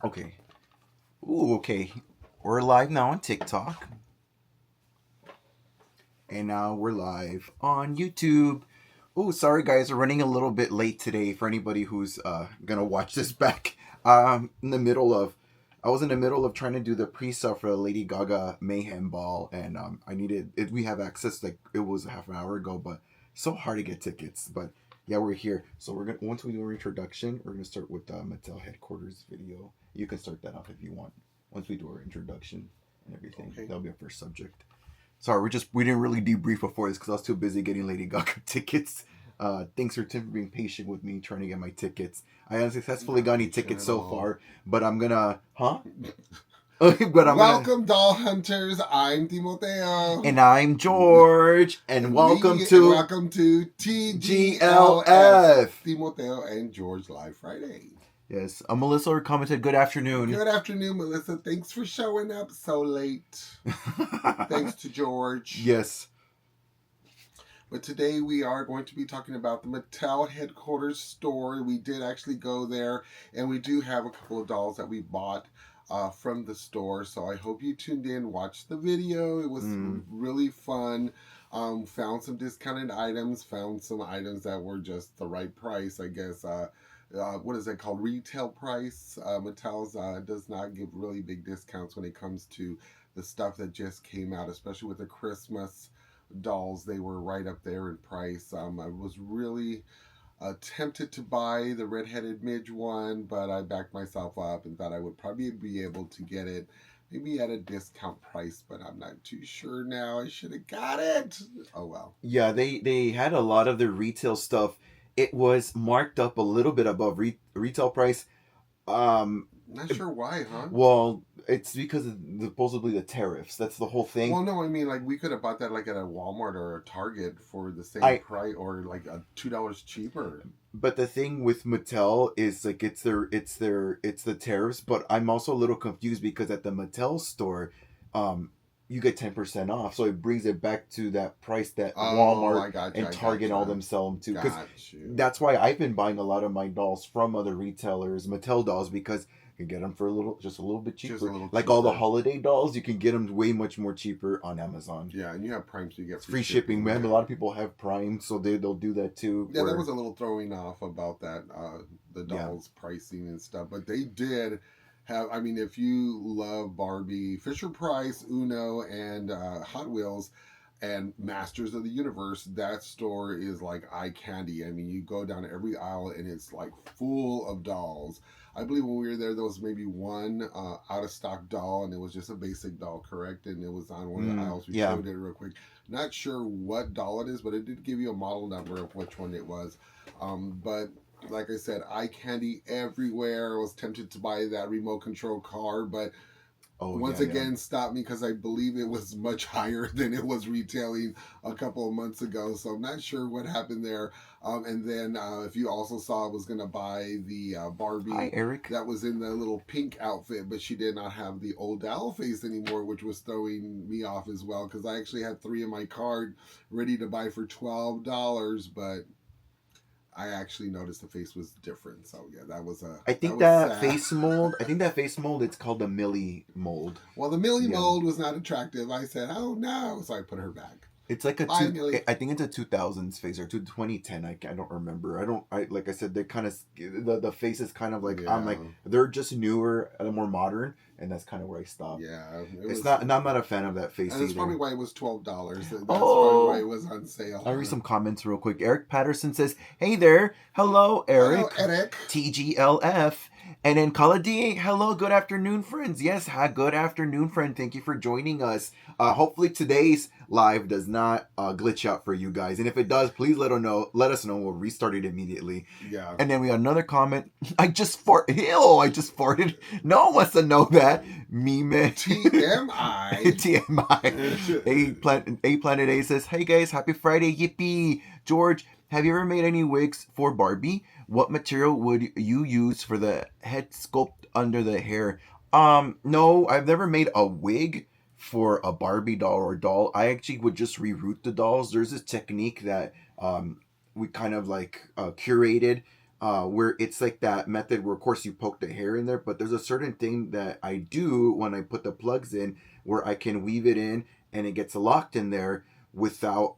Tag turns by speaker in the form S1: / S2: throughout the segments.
S1: Okay. Ooh, okay. We're live now on TikTok. And now we're live on YouTube. Oh, sorry guys, we're running a little bit late today for anybody who's gonna watch this back. In the middle of I was in the middle of trying to do the pre-sale for the Lady Gaga Mayhem Ball, and I needed it. We have access, like it was a half an hour ago, but it's so hard to get tickets. But yeah, we're here. So we're gonna once we do our introduction, we're gonna start with Mattel headquarters video. You can start that off if you want. Once we do our introduction and everything, okay. That'll be our first subject. Sorry, we didn't really debrief before this because I was too busy getting Lady Gaga tickets. Thanks for Tim for being patient with me trying to get my tickets. I haven't successfully got any tickets so far, but I'm gonna,
S2: Welcome, doll hunters. I'm Timoteo,
S1: and I'm George, and welcome to
S2: TGLF. Timoteo and George Live Friday.
S1: Yes, Melissa commented, "Good afternoon."
S2: Good afternoon, Melissa. Thanks for showing up so late. Thanks to George.
S1: Yes.
S2: But today we are going to be talking about the Mattel headquarters store. We did actually go there, and we do have a couple of dolls that we bought from the store. So I hope you tuned in, watched the video. It was really fun. Found some discounted items, found some items that were just the right price, I guess. What is it called? Retail price. Mattel's does not give really big discounts when it comes to the stuff that just came out, especially with the Christmas dolls. They were right up there in price. I was really tempted to buy the redheaded midge one, but I backed myself up and thought I would probably be able to get it maybe at a discount price, but I'm not too sure now. I should have got it. Oh well.
S1: Yeah, they had a lot of the retail stuff. It was marked up a little bit above retail price.
S2: Not sure why, huh?
S1: Well, it's because of supposedly the tariffs. That's the whole thing.
S2: Well, no, I mean, like, we could have bought that, like, at a Walmart or a Target for the same price, or, like, $2 cheaper.
S1: But the thing with Mattel is, like, it's the tariffs, but I'm also a little confused because at the Mattel store, you get 10% off, so it brings it back to that price that Walmart and Target all them sell them to. Because that's why I've been buying a lot of my dolls from other retailers, Mattel dolls, because you can get them for just a little bit cheaper. Like all the holiday dolls, you can get them way much more cheaper on Amazon.
S2: Yeah, and you have Prime, so you get
S1: free shipping. Man, a lot of people have Prime, so they'll do that too.
S2: Yeah, that was a little throwing off about that, the dolls pricing and stuff, but they did have, I mean, if you love Barbie, Fisher-Price, Uno, and Hot Wheels, and Masters of the Universe, that store is like eye candy. I mean, you go down every aisle and it's like full of dolls. I believe when we were there was maybe one out-of-stock doll, and it was just a basic doll, correct? And it was on one of the aisles. We showed it real quick. Not sure what doll it is, but it did give you a model number of which one it was. But like I said, eye candy everywhere. I was tempted to buy that remote control car, but once again stopped me because I believe it was much higher than it was retailing a couple of months ago. So I'm not sure what happened there. And then if you also saw, I was going to buy the Barbie.
S1: Hi, Eric.
S2: That was in the little pink outfit, but she did not have the old doll face anymore, which was throwing me off as well, because I actually had 3 in my cart ready to buy for $12, but I actually noticed the face was different. So yeah, that was a.
S1: I think that face mold. It's called the Millie mold.
S2: Well, the Millie mold was not attractive. I said, "Oh no!" So I put her back.
S1: It's like I think it's a 2000s face or 2010. I don't remember. Like I said, they're kind of the face is kind of like I'm like they're just newer and more modern, and that's kind of where I stopped.
S2: Yeah,
S1: I'm not a fan of that face.
S2: And that's probably why it was $12. That's probably why it was on sale.
S1: I'll read some comments real quick. Eric Patterson says, "Hey there, hello Eric, TGLF." And then Kaladi, hello, good afternoon, friends. Yes, good afternoon, friend. Thank you for joining us. Hopefully today's live does not glitch out for you guys. And if it does, please let us know. We'll restart it immediately. Yeah. And then we got another comment. I just farted. No one wants to know that. Meme.
S2: TMI.
S1: TMI. A Planet A says, hey guys, happy Friday. Yippee. George, have you ever made any wigs for Barbie? What material would you use for the head sculpt under the hair? No, I've never made a wig for a Barbie doll or doll. I actually would just reroute the dolls. There's this technique that we kind of like curated where it's like that method where of course you poke the hair in there, but there's a certain thing that I do when I put the plugs in where I can weave it in and it gets locked in there without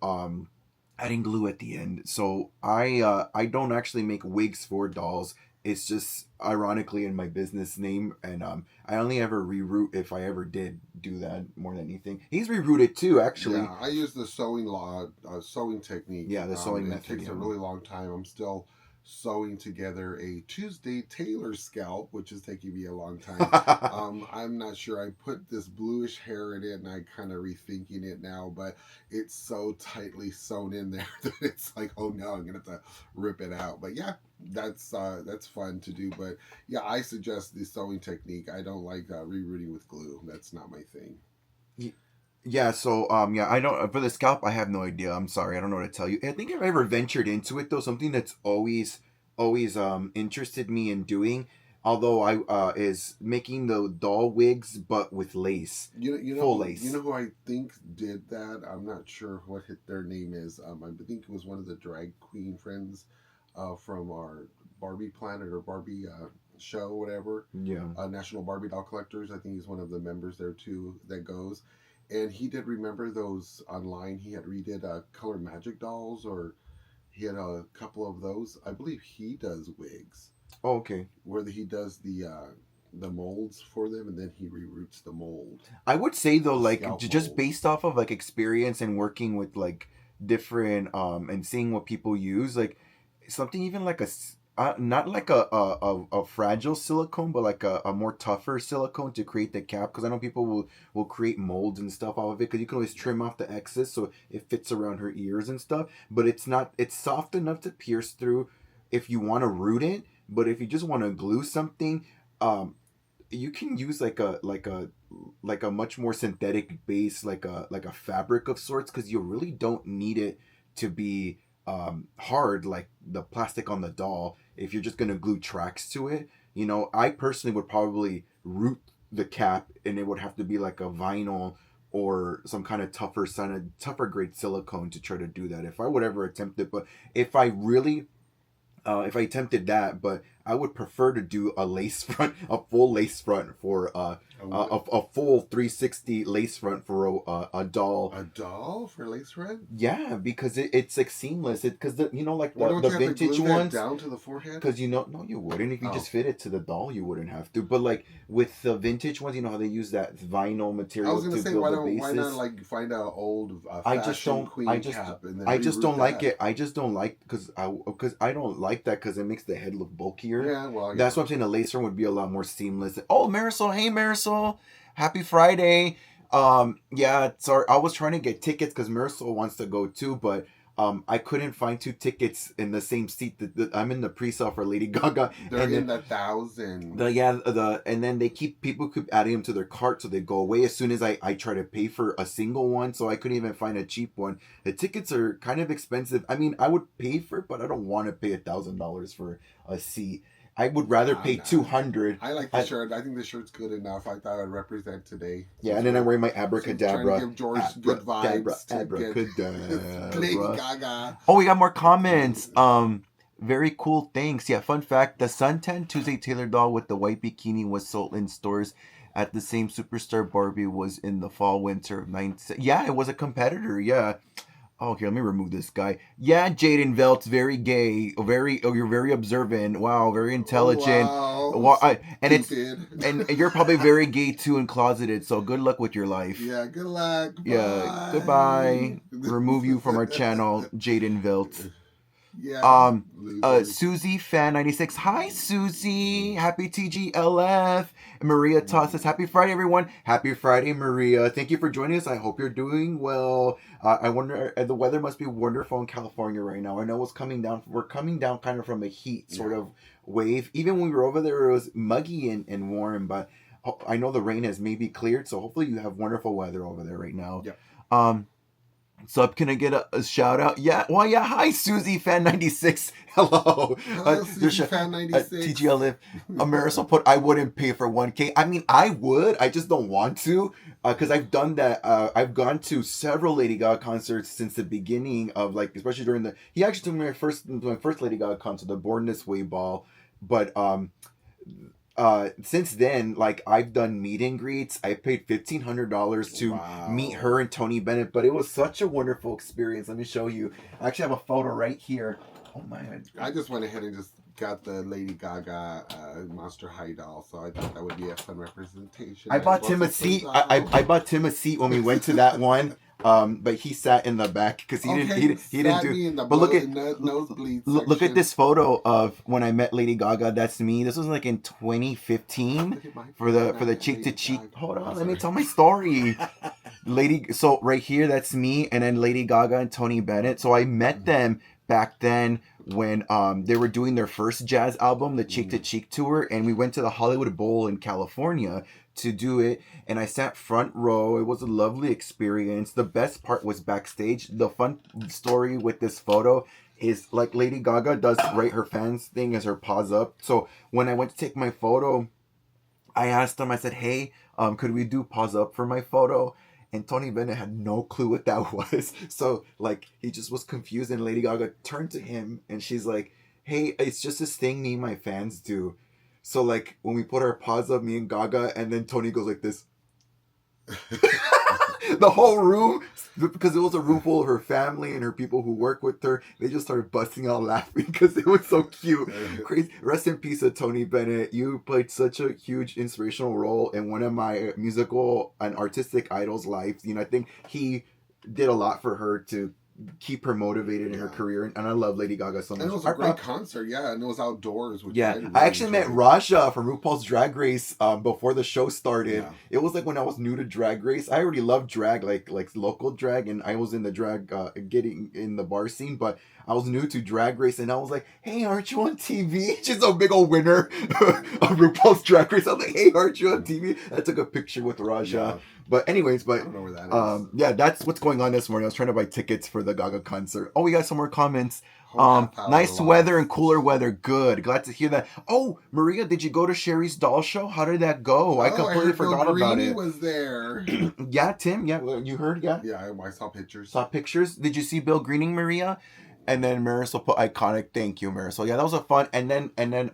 S1: adding glue at the end. So I don't actually make wigs for dolls. It's just ironically in my business name, and I only ever reroute if I ever did do that more than anything. He's rerouted too, actually.
S2: Yeah, I use the sewing technique.
S1: Yeah, the sewing
S2: It
S1: method.
S2: takes a
S1: Yeah.
S2: really long time. I'm still sewing together a Tuesday tailor scalp, which is taking me a long time. I'm not sure. I put this bluish hair in it, and I kind of rethinking it now, but it's so tightly sewn in there that it's like, oh no, I'm gonna have to rip it out. But yeah, that's fun to do. But yeah, I suggest the sewing technique. I don't like rerouting with glue. That's not my thing.
S1: Yeah, so yeah, I don't for the scalp. I have no idea. I'm sorry, I don't know what to tell you. I think if I ever ventured into it though, something that's always interested me in doing, although I is making the doll wigs but with lace, full
S2: You
S1: lace.
S2: know who I think did that. I'm not sure what their name is. I think it was one of the drag queen friends, from our Barbie Planet or Barbie show, whatever.
S1: Yeah.
S2: National Barbie Doll Collectors. I think he's one of the members there too that goes. And he did remember those online. He had redid Color Magic dolls, or he had a couple of those. I believe he does wigs
S1: Oh, okay.
S2: where he does the molds for them, and then he reroutes the mold,
S1: I would say though,
S2: the
S1: like
S2: scalp
S1: just
S2: mold.
S1: based off of like experience and working with like different and seeing what people use, like something even like not like a fragile silicone, but like a more tougher silicone to create the cap. Because I know people will create molds and stuff out of it. Because you can always trim off the excess so it fits around her ears and stuff. But it's not. It's soft enough to pierce through if you want to root it. But if you just want to glue something, um, you can use like a much more synthetic base, like a fabric of sorts, because you really don't need it to be hard like the plastic on the doll. If you're just gonna glue tracks to it, I personally would probably root the cap, and it would have to be like a vinyl or some kind of tougher grade silicone to try to do that if I would ever attempt it. But if I really if I attempted that, but I would prefer to do a lace front, a full lace front for a full 360 lace front for a doll.
S2: A doll for lace front?
S1: Yeah, because it's like seamless. It because like
S2: Well, don't
S1: the
S2: you have to
S1: vintage
S2: glue that
S1: ones.
S2: down to the forehead?
S1: Because no, you wouldn't. If you
S2: Oh,
S1: just fit it to the doll, you wouldn't have to. But like with the vintage ones, you know how they use that vinyl
S2: I was
S1: material
S2: gonna
S1: to
S2: say,
S1: build the
S2: why not
S1: bases.
S2: like find an old
S1: I just
S2: fashion
S1: don't.
S2: queen cap and then
S1: I just
S2: reroute
S1: don't like
S2: that?
S1: it. I just don't like because I don't like that because it makes the head look bulkier.
S2: Yeah, well, yeah.
S1: That's what I'm saying. The lacer would be a lot more seamless. Oh, Marisol! Hey, Marisol! Happy Friday. Yeah. Sorry, I was trying to get tickets because Marisol wants to go too, but I couldn't find two tickets in the same seat. That I'm in the pre-sale for Lady Gaga,
S2: They're
S1: and
S2: in
S1: then
S2: the thousand.
S1: and then people keep adding them to their cart, so they go away as soon as I try to pay for a single one. So I couldn't even find a cheap one. The tickets are kind of expensive. I mean, I would pay for it, but I don't want to pay $1,000 for a seat. I would rather
S2: Nah,
S1: pay
S2: nah.
S1: 200.
S2: I like the shirt. I think the shirt's good enough. I thought I'd represent today.
S1: Yeah, and then I wear my
S2: Since trying to
S1: abracadabra.
S2: give George good vibes to get Lady
S1: Abracadabra.
S2: Gaga.
S1: Oh, we got more comments. Very cool. Thanks. Yeah, fun fact: the Suntan Tuesday Taylor doll with the white bikini was sold in stores at the same Superstar Barbie was in the fall winter of 9. Yeah, it was a competitor. Yeah. Oh, here, let me remove this guy. Yeah, Jaden Velt's very gay. You're very observant. Wow, very intelligent.
S2: Wow,
S1: Wow,
S2: stupid.
S1: and you're probably very gay too and closeted. So good luck with your life.
S2: Yeah, good luck.
S1: Yeah,
S2: Bye.
S1: goodbye. Remove you from our channel, Jaden Velt.
S2: Yeah, losers.
S1: Susie Fan 96. Hi, Susie. Happy TGLF. Maria Toss says, Happy Friday, everyone. Happy Friday, Maria. Thank you for joining us. I hope you're doing well. I wonder, the weather must be wonderful in California right now. I know it's coming down. We're coming down kind of from a heat sort of wave. Even when we were over there, it was muggy and warm, but I know the rain has maybe cleared, so hopefully you have wonderful weather over there right now.
S2: Yep.
S1: So can I get a shout out? Yeah. Well, yeah. Hi, Susie Fan 96. Hello.
S2: Hello,
S1: There's
S2: Susie Fan
S1: a
S2: 96.
S1: TGLF. Marisol put, I wouldn't pay for 1K. I mean, I would. I just don't want to. Because I've done that. I've gone to several Lady Gaga concerts since the beginning of, like, especially during the. He actually took me my first Lady Gaga concert, the Born This Way ball. But since then, like, I've done meet and greets. I paid $1,500 to meet
S2: Wow.
S1: her and Tony Bennett, but it was such a wonderful experience. Let me show you. I actually have a photo right here. Oh my god.
S2: I just went ahead and just got the Lady Gaga Monster High doll, so I thought that would be a fun representation.
S1: I bought Tim a seat. I bought Tim a seat when we went to that one. But he sat in the back because he didn't do.
S2: Me in the
S1: But look at
S2: nosebleed
S1: look at this photo of when I met Lady Gaga. That's me. This was like in 2015 for the cheek to cheek. Hold on, let me tell my story. So right here, that's me, and then Lady Gaga and Tony Bennett. So I met them back then when they were doing their first jazz album, the Cheek to Cheek tour, and we went to the Hollywood Bowl in California to do it, and I sat front row. It was a lovely experience. The best part was backstage. The fun story with this photo is, like, Lady Gaga does right her fans thing as her paws up. So when I went to take my photo, I asked them, I said, hey, could we do pause up for my photo? And Tony Bennett had no clue what that was. So, like, he just was confused, and Lady Gaga turned to him and she's like, hey, it's just this thing me and my fans do. So, like, when we put our paws up, me and Gaga, and then Tony goes like this. The whole room, because it was a room full of her family and her people who work with her, they just started busting out laughing because it was so cute. Crazy. Rest in peace to Tony Bennett. You played such a huge inspirational role in one of my musical and artistic idols' lives. You know, I think he did a lot for her to keep her motivated in her career, and I love Lady Gaga so much.
S2: And it was a great concert, and it was outdoors. Which
S1: I actually met Raja from RuPaul's Drag Race before the show started.
S2: Yeah.
S1: It was like when I was new to Drag Race. I already loved drag, like local drag, and I was in the drag, getting in the bar scene, but I was new to Drag Race, and I was like, hey, aren't you on TV? She's a big old winner of RuPaul's Drag Race. I was like, hey, aren't you on TV? I took a picture with Raja. Yeah. But anyways,
S2: I don't know where that is.
S1: Yeah, that's what's going on this morning. I was trying to buy tickets for the Gaga concert. Oh, we got some more comments. Nice weather and cooler weather. Good. Glad to hear that. Oh, Maria, did you go to Sherry's doll show? How did that go? I completely forgot about it.
S2: Was there?
S1: Yeah, Tim. Yeah, you heard. Yeah.
S2: Yeah, I saw pictures.
S1: Saw pictures. Did you see Bill Greening, Maria? And then Marisol put iconic. Thank you, Marisol. Yeah, that was a fun. And then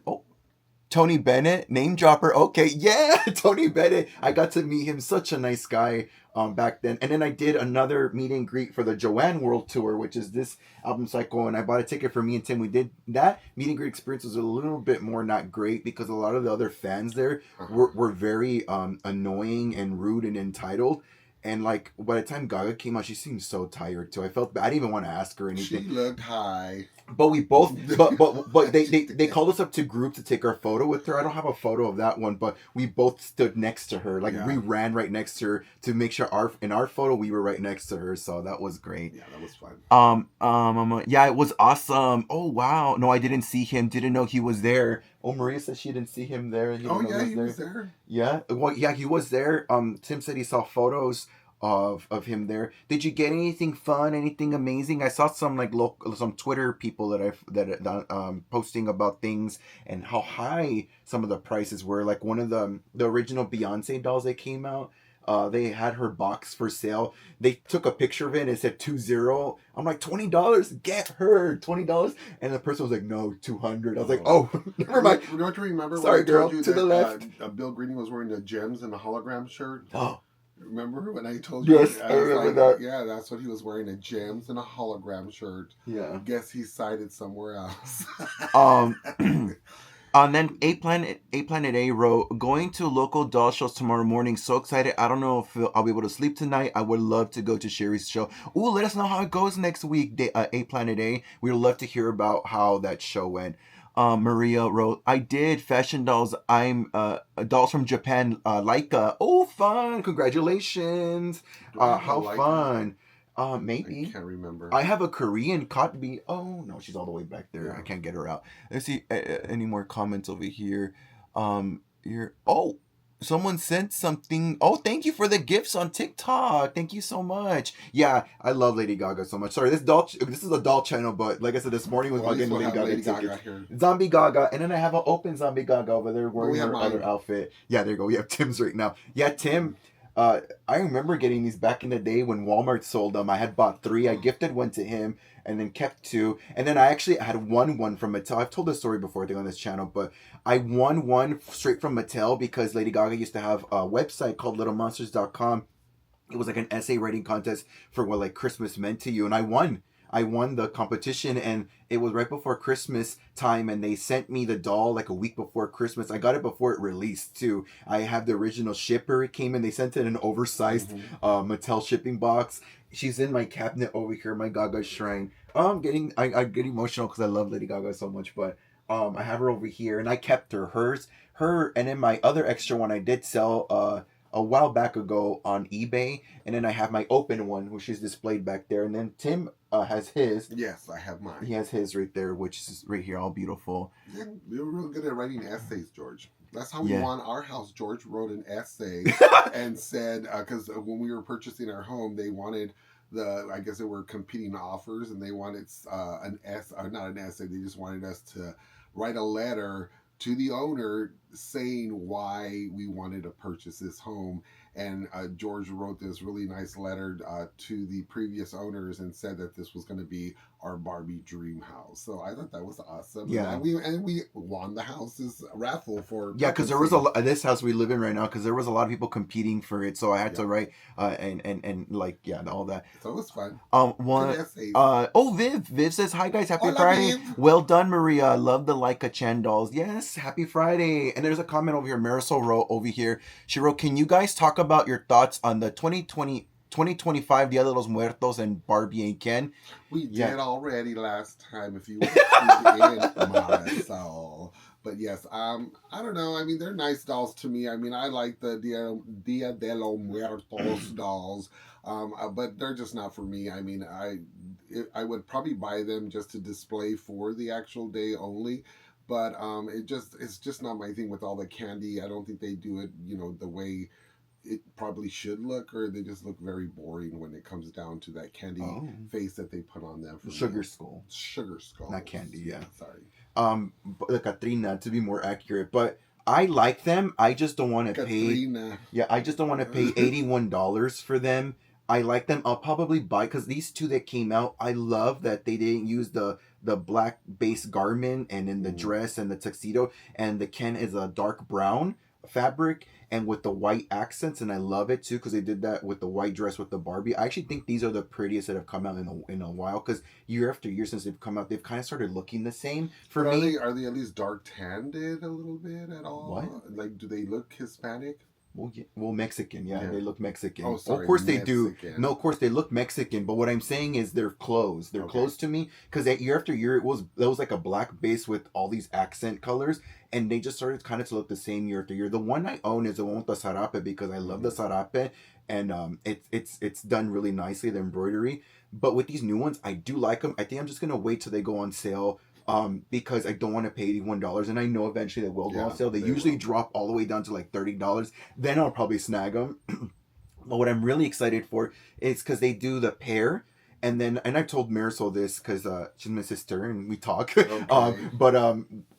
S1: Tony Bennett, name dropper. Okay, yeah, Tony Bennett. I got to meet him. Such a nice guy back then. And then I did another meet and greet for the Joanne World Tour, which is this album cycle. And I bought a ticket for me and Tim. We did that meet and greet experience was a little bit more not great because a lot of the other fans there were very annoying and rude and entitled. And, like, by the time Gaga came out, she seemed so tired too. I felt bad. I didn't even want to ask her anything.
S2: She looked high.
S1: But we both, but they called us up to group to take our photo with her. I don't have a photo of that one, but we both stood next to her. Like, we ran right next to her to make sure in our photo we were right next to her. So that was great.
S2: Yeah, that was fun.
S1: Yeah, it was awesome. Oh wow, no, I didn't see him. Didn't know he was there. Oh, Maria said she didn't see him there.
S2: He was there.
S1: Yeah, well, yeah, he was there. Tim said he saw photos of him there. Did you get anything fun, anything amazing? I saw some some Twitter people that posting about things and how high some of the prices were. Like one of the original Beyonce dolls that came out, they had her box for sale. They took a picture of it and it said 20. I'm like, $20, get her $20. And the person was like, no, 200. I was like, oh, never mind.
S2: Don't you remember?
S1: Sorry, girl. To the left.
S2: Bill Greening was wearing the gems and the hologram shirt.
S1: Oh.
S2: Remember when I told you?
S1: Yes, I remember that.
S2: Yeah, that's what he was wearing, a gems and a hologram shirt.
S1: Yeah.
S2: Guess he cited somewhere else.
S1: And then A Planet A wrote, going to local doll shows tomorrow morning. So excited. I don't know if I'll be able to sleep tonight. I would love to go to Sherry's show. Ooh, let us know how it goes next week, A Planet A. We'd love to hear about how that show went. Maria wrote, I did fashion dolls. I'm dolls from Japan, Laika. Oh, fun. Congratulations. How fun. Maybe.
S2: I can't remember.
S1: I have a Korean Kotbi. Oh, no, she's all the way back there. Yeah. I can't get her out. Let's see any more comments over here. Here. Oh, Someone sent something. Oh, thank you for the gifts on TikTok. Thank you so much. Yeah, I love Lady Gaga so much. Sorry, this is a doll channel, but like I said, this morning was
S2: Well, at
S1: about
S2: least
S1: getting
S2: we'll
S1: Lady
S2: have
S1: Gaga
S2: Lady
S1: tickets.
S2: Gaga here.
S1: Zombie Gaga, and then I have an open Zombie Gaga over there
S2: But
S1: wearing
S2: we have
S1: her other
S2: mine.
S1: outfit. Yeah, there you go. We have Tim's right now. Yeah, Tim. I remember getting these back in the day when Walmart sold them. I had bought three. I gifted one to him and then kept two. And then I actually had won one from Mattel. I've told this story before, I think, on this channel, but I won one straight from Mattel because Lady Gaga used to have a website called littlemonsters.com. It was like an essay writing contest for what like Christmas meant to you, and I won. I won the competition, and it was right before Christmas time, and they sent me the doll like a week before Christmas. I got it before it released too. I have the original shipper. It came in. They sent it in an oversized Mattel shipping box. She's in my cabinet over here, my Gaga shrine. I get emotional because I love Lady Gaga so much, but I have her over here, and I kept her, and then my other extra one I did sell a while back ago on eBay, and then I have my open one, which is displayed back there, and then Tim has his.
S2: Yes, I have mine.
S1: He has his right there, which is right here, all beautiful.
S2: Yeah, you're real good at writing essays, George. That's how we won our house. George wrote an essay and said, because when we were purchasing our home, they wanted I guess they were competing offers, and they wanted not an essay. They just wanted us to write a letter to the owner saying why we wanted to purchase this home. And George wrote this really nice letter to the previous owners and said that this was going to be our Barbie dream house. So I thought that was awesome.
S1: Yeah,
S2: and we won the house's raffle for.
S1: Yeah, because there was this house we live in right now, because there was a lot of people competing for it, so I had to write and like all that.
S2: So it was fun.
S1: Viv says hi guys, happy
S2: Hola,
S1: Friday.
S2: Viv.
S1: Well done, Maria. Love the Leica Chan dolls. Yes, happy Friday. And there's a comment over here. Marisol wrote over here. She wrote, "Can you guys talk about your thoughts on the 2025 Dia de los Muertos and Barbie and Ken?"
S2: We did already last time. If you want to in Marisol. But yes, I don't know. I mean, they're nice dolls to me. I mean, I like the Dia de los Muertos dolls, but they're just not for me. I mean, I would probably buy them just to display for the actual day only. But it's just not my thing with all the candy. I don't think they do it, the way it probably should look, or they just look very boring when it comes down to that candy face that they put on them.
S1: Sugar skull,
S2: not
S1: candy. Yeah,
S2: sorry.
S1: The Katrina, to be more accurate, but I like them. I just don't want to pay. Yeah, I just don't want to pay $81 for them. I like them. I'll probably buy, because these two that came out, I love that they didn't use the black base garment and in the dress and the tuxedo, and the Ken is a dark brown fabric and with the white accents, and I love it too because they did that with the white dress with the Barbie. I actually think these are the prettiest that have come out in a while, because year after year since they've come out, they've kind of started looking the same for me.
S2: Are they at least dark tanned a little bit at all?
S1: What?
S2: Like, do they look Hispanic?
S1: Well, Mexican, yeah, they look Mexican.
S2: Oh, sorry,
S1: of course
S2: Mexican.
S1: They do. No, of course they look Mexican. But what I'm saying is they're clothes. They're clothes to me, because year after year it was like a black base with all these accent colors, and they just started kind of to look the same year after year. The one I own is the one with the sarape, because I love the sarape, and it's done really nicely, the embroidery. But with these new ones, I do like them. I think I'm just gonna wait till they go on sale. Because I don't want to pay $81, and I know eventually they will go on sale. They usually drop all the way down to like $30. Then I'll probably snag them. But what I'm really excited for is because they do the pair, and I told Marisol this because she's my sister and we talk.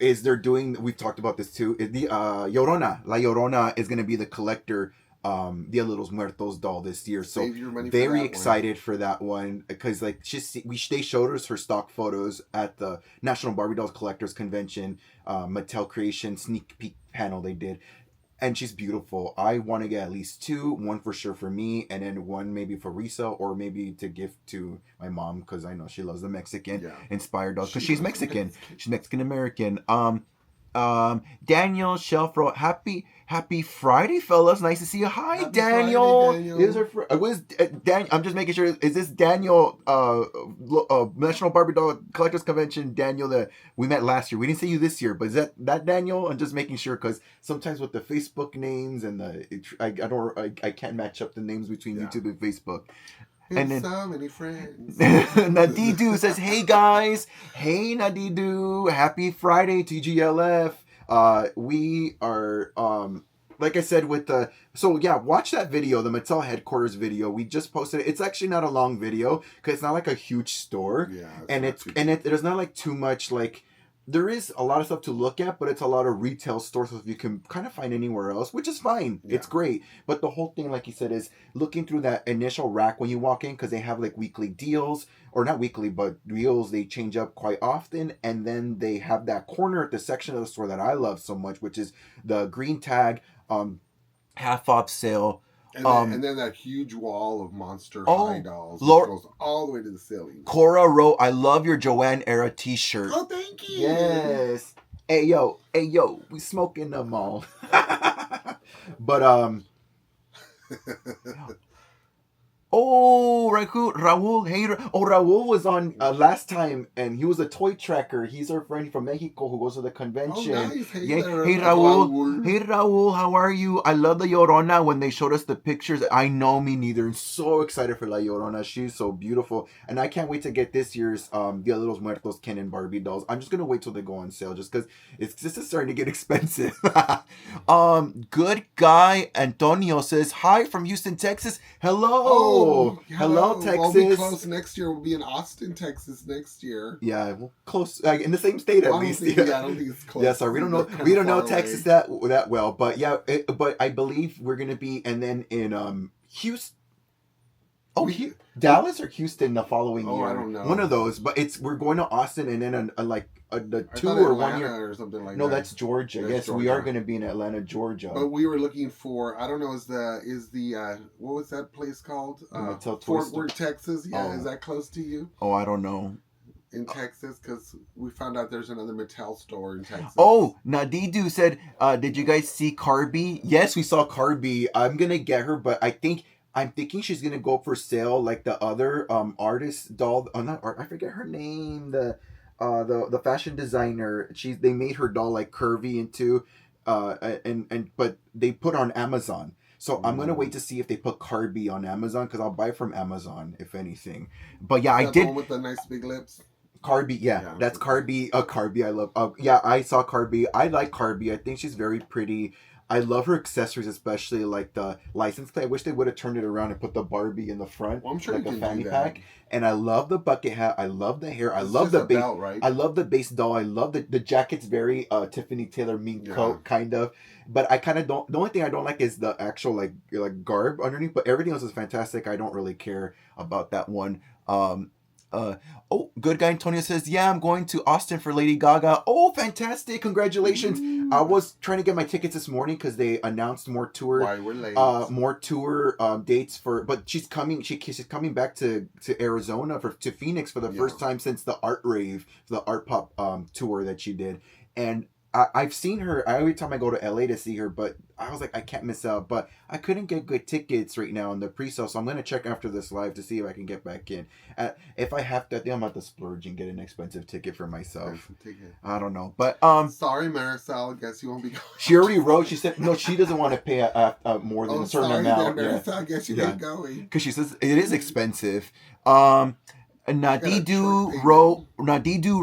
S1: Is they're doing? We've talked about this too. Is the Llorona, La Llorona is gonna be the collector Dia de los Muertos doll this year, so very excited for that one, because like they showed us her stock photos at the National Barbie Dolls Collectors Convention, Mattel Creation sneak peek panel they did, and she's beautiful. I want to get at least two, one for sure for me, and then one maybe for resale or maybe to gift to my mom, because I know she loves the Mexican inspired dolls, because she's Mexican. She's Mexican American. Daniel Shelf wrote, Happy Friday, fellas. Nice to see you. Hi, Daniel. I'm just making sure. Is this Daniel, National Barbie Doll Collectors Convention, Daniel that we met last year? We didn't see you this year, but is that Daniel? I'm just making sure, because sometimes with the Facebook names and I can't match up the names between YouTube and Facebook.
S2: And then so many friends.
S1: Nadidu says, "Hey guys, hey Nadidu, happy Friday, TGLF. We are like I said with the so yeah, watch that video, the Mattel headquarters video. We just posted it. It's actually not a long video because it's not like a huge store,
S2: Yeah,
S1: and it's not like too much like. There is a lot of stuff to look at, but it's a lot of retail stores that you can kind of find anywhere else, which is fine.
S2: Yeah.
S1: It's great. But the whole thing, like you said, is looking through that initial rack when you walk in because they have like weekly deals, or not weekly, but deals they change up quite often. And then they have that corner at the section of the store that I love so much, which is the green tag half off sale.
S2: And then that huge wall of Monster High dolls which goes all the way to the ceiling.
S1: Cora wrote, "I love your Joanne era T-shirt."
S2: Oh, thank you.
S1: Yes. Hey yo, we smoking them all. But oh, Raul. Hey, Raul was on last time, and he was a toy tracker. He's our friend from Mexico who goes to the convention.
S2: Oh, nice. Hey,
S1: Hey, Raul. Hey, Raul, how are you? I love the Llorona when they showed us the pictures. I know, me neither. I'm so excited for La Llorona. She's so beautiful. And I can't wait to get this year's Dia de los Muertos Ken and Barbie dolls. I'm just going to wait till they go on sale just because this is starting to get expensive. Good guy Antonio says, hi from Houston, Texas. Hello. Hello, Texas.
S2: We'll be close next year. We'll be in Austin, Texas next year.
S1: Yeah, well, close in the same state at least.
S2: I don't think it's close.
S1: Yeah, sorry, we don't know Texas that well, but yeah, but I believe we're gonna be, and then in Houston. Oh, Dallas or Houston the following year.
S2: I don't know.
S1: One of those, but we're going to Austin, and then the 2 or
S2: Atlanta
S1: 1 year
S2: or something like
S1: no,
S2: that.
S1: That's Georgia. Yes,
S2: Georgia.
S1: we are going to be in Atlanta, Georgia.
S2: But we were looking for, I don't know, is the what was that place called? Fort Worth, Texas. Yeah, is that close to you?
S1: Oh, I don't know.
S2: In Texas, because we found out there's another Mattel store in Texas.
S1: Oh, Nadidu said, did you guys see Carby? Yes, we saw Carby. I'm gonna get her, but I'm thinking she's gonna go for sale like the other artist doll. Oh, not art. I forget her name. The fashion designer. They made her doll like curvy into, but they put on Amazon. So I'm gonna wait to see if they put Carby on Amazon because I'll buy from Amazon if anything. But yeah, I did.
S2: The one with the nice big lips.
S1: Carby, yeah, that's Carby. Carby, I love. Yeah, I saw Carby. I like Carby. I think she's very pretty. I love her accessories, especially like the license plate. I wish they would have turned it around and put the Barbie in the front,
S2: well, I'm sure
S1: like
S2: you
S1: a
S2: can
S1: fanny
S2: do that.
S1: pack. And I love the bucket hat. I love the hair. I
S2: It's
S1: love
S2: just
S1: the
S2: a
S1: base.
S2: belt, right?
S1: I love the base doll. I love the jacket's very Tiffany Taylor mink coat kind of. But I kind of don't. The only thing I don't like is the actual like garb underneath. But everything else is fantastic. I don't really care about that one. Oh, good guy Antonio says, yeah, I'm going to Austin for Lady Gaga. Oh, fantastic. Congratulations.
S2: Ooh.
S1: I was trying to get my tickets this morning because they announced more tour
S2: Why we're late.
S1: More tour dates but she's coming she's coming back to Arizona to Phoenix for the first time since the art rave, the art pop tour that she did. And I've seen her every time I go to LA to see her, but I was like, I can't miss out. But I couldn't get good tickets right now in the pre-sale, so I'm going to check after this live to see if I can get back in. If I have to, I think I'm about to splurge and get an expensive ticket for myself. I don't know. But
S2: sorry, Marisol, guess you won't be going.
S1: She already wrote, she said, no, she doesn't want to pay more than a certain amount.
S2: Marisol, I guess you ain't going.
S1: Because she says it is expensive. Nadidu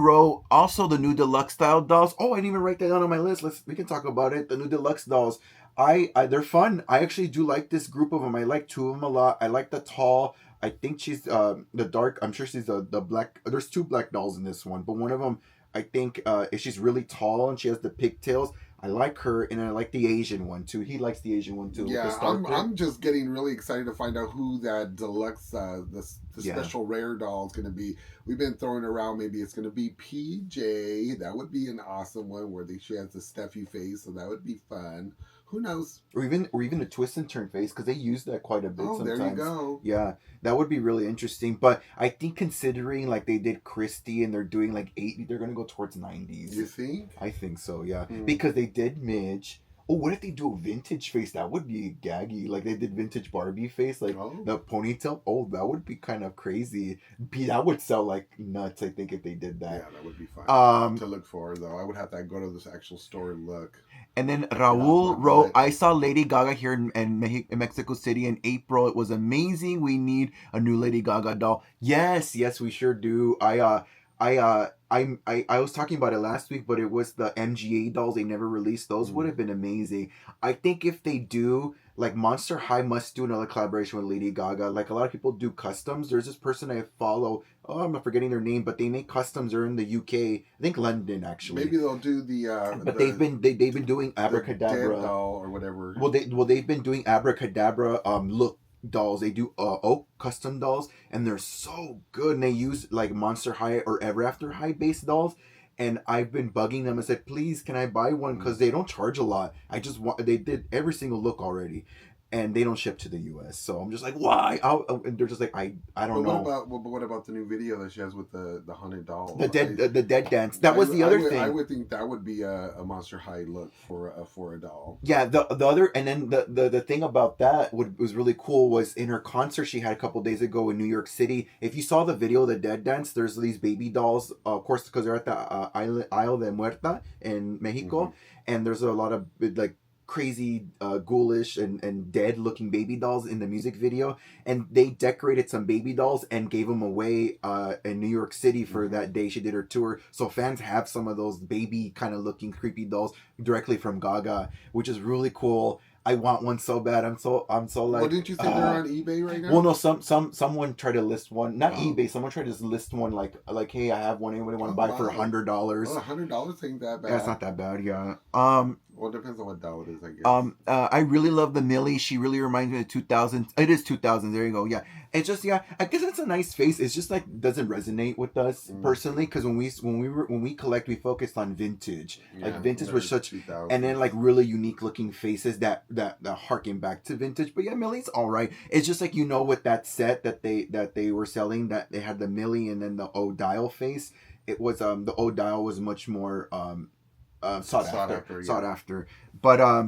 S1: Row, also the new deluxe style dolls. Oh, I didn't even write that down on my list. We can talk about it. The new deluxe dolls. They're fun. I actually do like this group of them. I like two of them a lot. I like the tall. I think she's the dark. I'm sure she's the black. There's two black dolls in this one, but one of them I think she's really tall and she has the pigtails. I like her, and I like the Asian one too. He likes the Asian one too.
S2: Yeah, I'm just getting really excited to find out who that deluxe, the special rare doll is going to be. We've been throwing around. Maybe it's going to be PJ. That would be an awesome one where she has the Steffi face, so that would be fun. Who knows?
S1: Or even a twist and turn face, because they use that quite a bit sometimes.
S2: There you go.
S1: Yeah, that would be really interesting. But I think considering like they did Christy and they're doing like 80, they're gonna go towards 90s.
S2: You think?
S1: I think so. Yeah, because they did Midge. Oh, what if they do a vintage face? That would be gaggy. Like they did vintage Barbie face, like the ponytail. Oh, that would be kind of crazy. That would sell like nuts, I think, if they did that.
S2: Yeah, that would be fun to look for, though. I would have to go to this actual store and look.
S1: And then Raul wrote, I saw Lady Gaga here in Mexico City in April. It was amazing. We need a new Lady Gaga doll. Yes, we sure do. I was talking about it last week, but it was the MGA dolls. They never released those. Would have been amazing. I think if they do, like Monster High must do another collaboration with Lady Gaga. Like a lot of people do customs. There's this person I follow. Oh, I'm not forgetting their name, but they make customs. They're in the UK. I think London actually.
S2: Maybe they'll do
S1: But they've been doing
S2: the
S1: abracadabra
S2: dead doll or whatever.
S1: They've been doing abracadabra look dolls. They do oak custom dolls, and they're so good. And they use like Monster High or Ever After High based dolls. And I've been bugging them and said, please, can I buy one? Because they don't charge a lot. I just want they did every single look already, and they don't ship to the U.S. So I'm just like, why? And they're just like, I don't know.
S2: But what about the new video that she has with the haunted doll?
S1: The dead dance. That was the other thing.
S2: I would think that would be a Monster High look for a doll.
S1: Yeah, the other, and then the thing about that was really cool was in her concert she had a couple days ago in New York City. If you saw the video of the dead dance, there's these baby dolls, of course, because they're at the Isle de Muerta in Mexico, and there's a lot of like crazy ghoulish and dead looking baby dolls in the music video, and they decorated some baby dolls and gave them away in New York City for that day she did her tour, so fans have some of those baby kind of looking creepy dolls directly from Gaga, which is really cool. I want one so bad. I'm so like.
S2: Well, didn't you think they're on eBay right now?
S1: Well, no. Someone tried to list one, not eBay. Someone tried to list one like, hey, I have one. Anybody want to buy for $100?
S2: Well, $100 ain't that bad.
S1: That's not that bad. Yeah.
S2: Well, it depends on what doll it is, I guess.
S1: I really love the Millie. She really reminds me of 2000. It is 2000. There you go. Yeah. It's just, yeah. I guess it's a nice face. It's just like doesn't resonate with us personally, because when we collect, we focused on vintage. Yeah, like vintage was such, 2000s. And then like really unique looking faces that harken back to vintage. But yeah, Millie's all right. It's just like, with that set that they were selling, that they had the Millie and then the O'Dial face. It was the O'Dial was much more sought after. But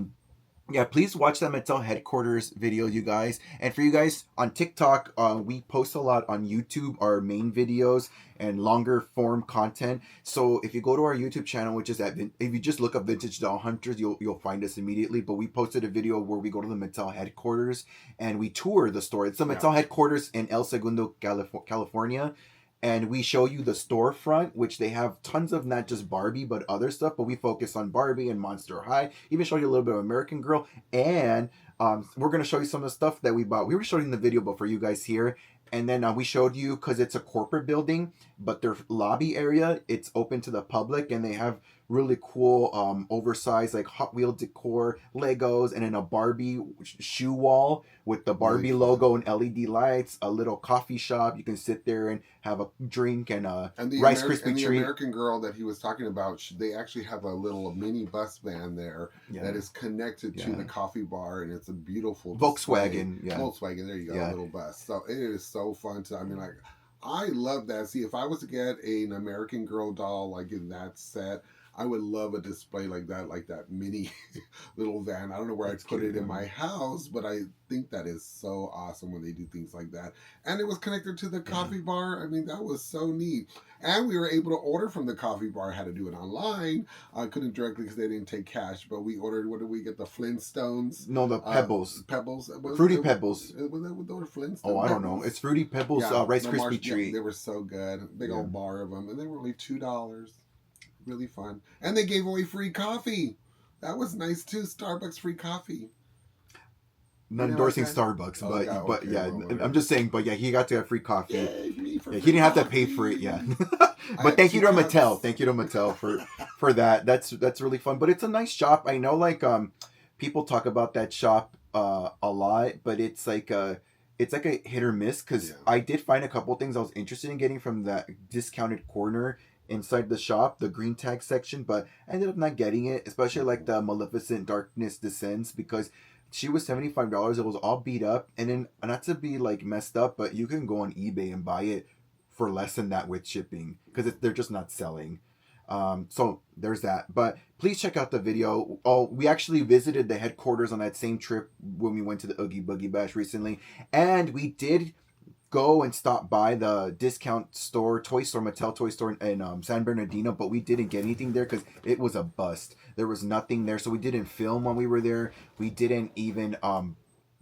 S1: yeah, please watch that Mattel headquarters video, you guys. And for you guys on TikTok, we post a lot on YouTube, our main videos and longer form content. So if you go to our YouTube channel, which is if you just look up Vintage Doll Hunters, you'll find us immediately. But we posted a video where we go to the Mattel headquarters and we tour the store. It's the Mattel headquarters in El Segundo, California. And we show you the storefront, which they have tons of not just Barbie, but other stuff. But we focus on Barbie and Monster High. Even show you a little bit of American Girl. And we're going to show you some of the stuff that we bought. We were showing the video, but for you guys here. And then we showed you, because it's a corporate building, but their lobby area, it's open to the public. And they have really cool oversized like Hot Wheel decor, Legos, and then a Barbie shoe wall with the Barbie logo and LED lights, a little coffee shop. You can sit there and have a drink and a Rice Krispie treat.
S2: The American Girl that he was talking about, they actually have a little mini bus van there that is connected to the coffee bar, and it's a beautiful
S1: Volkswagen.
S2: Display. Volkswagen, there you go, a little bus. So it is so fun to, I love that. See, if I was to get an American Girl doll like in that set, I would love a display like that mini little van. I don't know where I'd put it in my house, but I think that is so awesome when they do things like that. And it was connected to the coffee bar. That was so neat. And we were able to order from the coffee bar. I had to do it online. I couldn't directly because they didn't take cash, but we ordered, what did we get? The Flintstones?
S1: No, the Pebbles.
S2: Pebbles?
S1: Fruity Pebbles.
S2: Was that what they were, Flintstones?
S1: Oh, I don't know. It's Fruity Pebbles Rice Krispie treat.
S2: They were so good. Big old bar of them. And they were only $2. Really fun. And they gave away free coffee. That was nice too. Starbucks free coffee.
S1: Not endorsing Starbucks, but yeah, I'm just saying. But yeah, he got to have free coffee. He didn't have to pay for it. Yeah, but thank you to Mattel. Thank you to Mattel for that. That's really fun. But it's a nice shop. I know, like people talk about that shop a lot, but it's like a hit or miss, because I did find a couple things I was interested in getting from that discounted corner inside the shop, the green tag section, but I ended up not getting it, especially like the Maleficent Darkness Descends, because she was $75. It was all beat up, and then, not to be like messed up, but you can go on eBay and buy it for less than that with shipping, because they're just not selling. So there's that. But please check out the video. We actually visited the headquarters on that same trip when we went to the Oogie Boogie Bash recently, and we did go and stop by the discount store, Mattel toy store in San Bernardino, but we didn't get anything there because it was a bust. There was nothing there, so we didn't film when we were there. We didn't even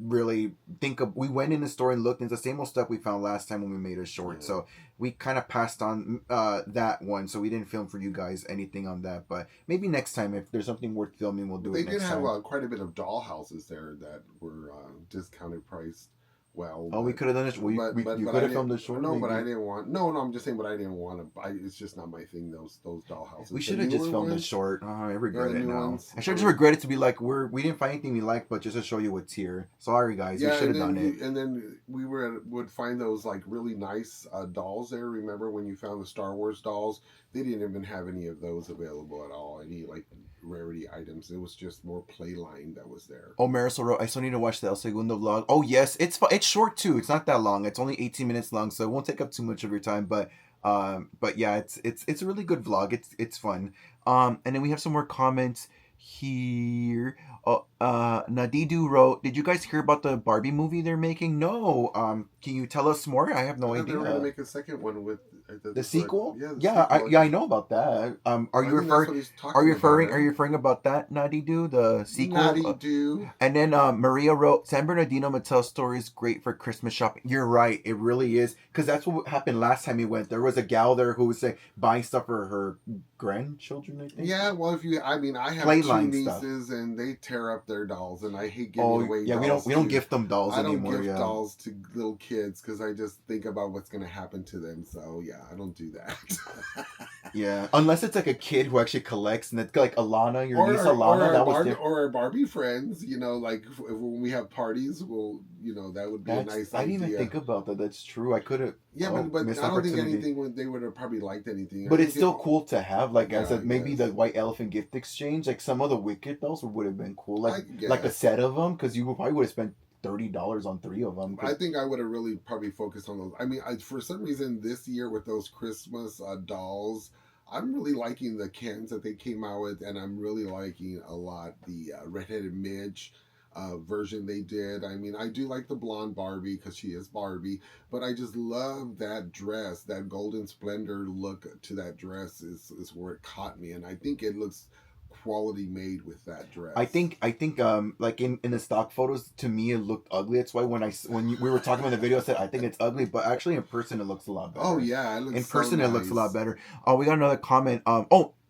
S1: really think of. We went in the store and looked, and it's the same old stuff we found last time when we made a short.
S2: Yeah.
S1: So we kind of passed on that one. So we didn't film for you guys anything on that. But maybe next time, if there's something worth filming, we'll do
S2: They
S1: it
S2: did
S1: next
S2: have
S1: time.
S2: quite a bit of doll houses there that were discounted priced well,
S1: Oh, we could have done it. You
S2: but
S1: could
S2: I
S1: have
S2: didn't.
S1: filmed a short.
S2: No, but I
S1: Maybe
S2: didn't want. No, I'm just saying, but I didn't want to. It's just not my thing. Those doll
S1: we
S2: houses. The
S1: should have just
S2: newer
S1: filmed a
S2: ones,
S1: short. I
S2: yeah,
S1: regret
S2: the
S1: it
S2: new
S1: now.
S2: ones.
S1: I should just regret it to be like we didn't find anything we liked, but just to show you what's here. Sorry guys, we
S2: Yeah,
S1: should have done it.
S2: and then we would find those like really nice dolls there. Remember when you found the Star Wars dolls? They didn't even have any of those available at all. Any like rarity items. It was just more play line that was there.
S1: Oh, Marisol wrote, I still need to watch the El Segundo vlog. Oh, yes. It's short, too. It's not that long. It's only 18 minutes long, so it won't take up too much of your time. But yeah, it's a really good vlog. It's fun. And then we have some more comments here. Nadidu wrote, did you guys hear about the Barbie movie they're making? No. Can you tell us more? I have
S2: I
S1: no
S2: thought they were gonna
S1: idea.
S2: make a second one with
S1: The sequel?
S2: Yeah, the
S1: Yeah,
S2: sequel.
S1: I know about that. Are you
S2: I think that's
S1: referring?
S2: what he's
S1: Are you
S2: talking about.
S1: referring? Are you referring about that Nadidu, the sequel?
S2: Naughty do.
S1: And then Maria wrote, San Bernardino Mattel store is great for Christmas shopping. You're right. It really is. Because that's what happened last time we went. There was a gal there who was buying stuff for her grandchildren, I think.
S2: Yeah, well, I mean, I have two
S1: Playline stuff.
S2: nieces, and they tear up their dolls, and I hate giving
S1: Oh,
S2: away
S1: yeah,
S2: dolls.
S1: we don't gift them dolls
S2: I don't
S1: anymore.
S2: gift
S1: Yeah.
S2: dolls to little kids because I just think about what's going to happen to them. So yeah, I don't do that.
S1: Yeah, unless it's like a kid who actually collects, and it's like Alana, your niece Alana. That was different.
S2: Or our Barbie friends, like when we have parties, that would be a nice idea.
S1: I didn't even think about that. That's true. I could have.
S2: Yeah, but I don't think anything they would have probably liked anything.
S1: But it's still cool to have, like, as maybe
S2: guess.
S1: the White Elephant gift exchange. Like some of the Wicked dolls would have been cool, like
S2: I
S1: a set of them, because you probably would have spent $30 on 3 of them.
S2: I think I would have really probably focused on those. I mean, for some reason this year with those Christmas dolls, I'm really liking the cans that they came out with, and I'm really liking a lot the redheaded Midge version they did. I mean, I do like the blonde Barbie because she is Barbie, but I just love that dress. That golden splendor look to that dress is where it caught me, and I think it looks quality made with that dress.
S1: I think like in the stock photos, to me it looked ugly. That's why we were talking about the video, I said I think it's ugly, but actually in person it looks a lot better.
S2: Oh yeah, it looks
S1: in person
S2: so
S1: it looks a lot
S2: nice.
S1: better. Oh, we got another comment.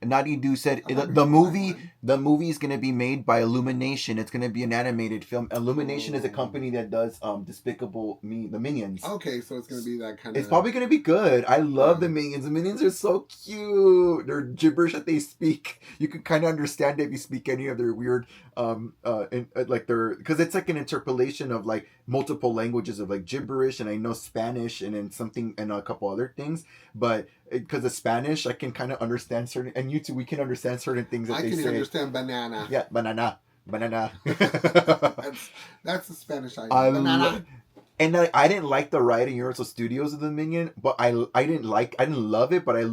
S1: Nadi Du said the movie is gonna be made by Illumination. It's gonna be an animated film. Illumination is a company that does Despicable Me, the Minions.
S2: Okay, so it's gonna be that kind of.
S1: It's probably gonna be good. I love the Minions. The Minions are so cute. They're gibberish that they speak. You can kind of understand if you speak any of their weird like their, because it's like an interpolation of like multiple languages of like gibberish, and I know Spanish and then something and a couple other things, but because of Spanish I can kind of understand certain, and you too, we can understand certain things that they say. I can
S2: understand banana.
S1: Yeah, banana.
S2: That's the Spanish item. Banana.
S1: And I didn't like the ride in Universal Studios of the Minion, but I didn't love it, but I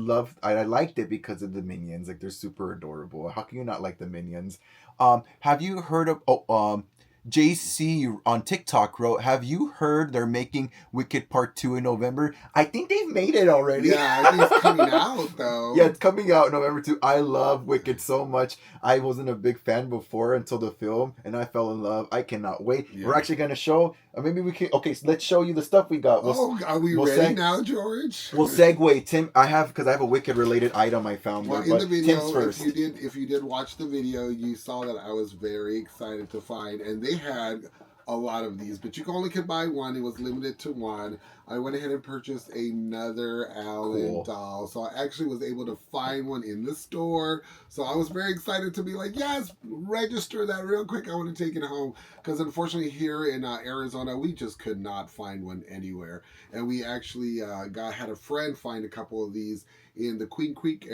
S1: liked it because of the Minions. Like, they're super adorable. How can you not like the Minions? Have you heard of JC on TikTok wrote, have you heard they're making Wicked Part 2 in November? I think they've made it already.
S2: Yeah, I think it's coming out though.
S1: Yeah, it's coming out November 2. I love Wicked so much. I wasn't a big fan before until the film, and I fell in love. I cannot wait. Yeah. We're actually going to show, maybe we can, okay, so let's show you the stuff we got.
S2: Are we ready now, George?
S1: We'll segue. Tim, because I have a Wicked related item I found.
S2: Well, in the video, if you did watch the video, you saw that I was very excited to find, and they had a lot of these, but you only could buy one. It was limited to one. I went ahead and purchased another Alan doll. So I actually was able to find one in the store. So I was very excited to be like, yes, register that real quick. I want to take it home. Because unfortunately here in Arizona, we just could not find one anywhere. And we actually had a friend find a couple of these in the Queen Creek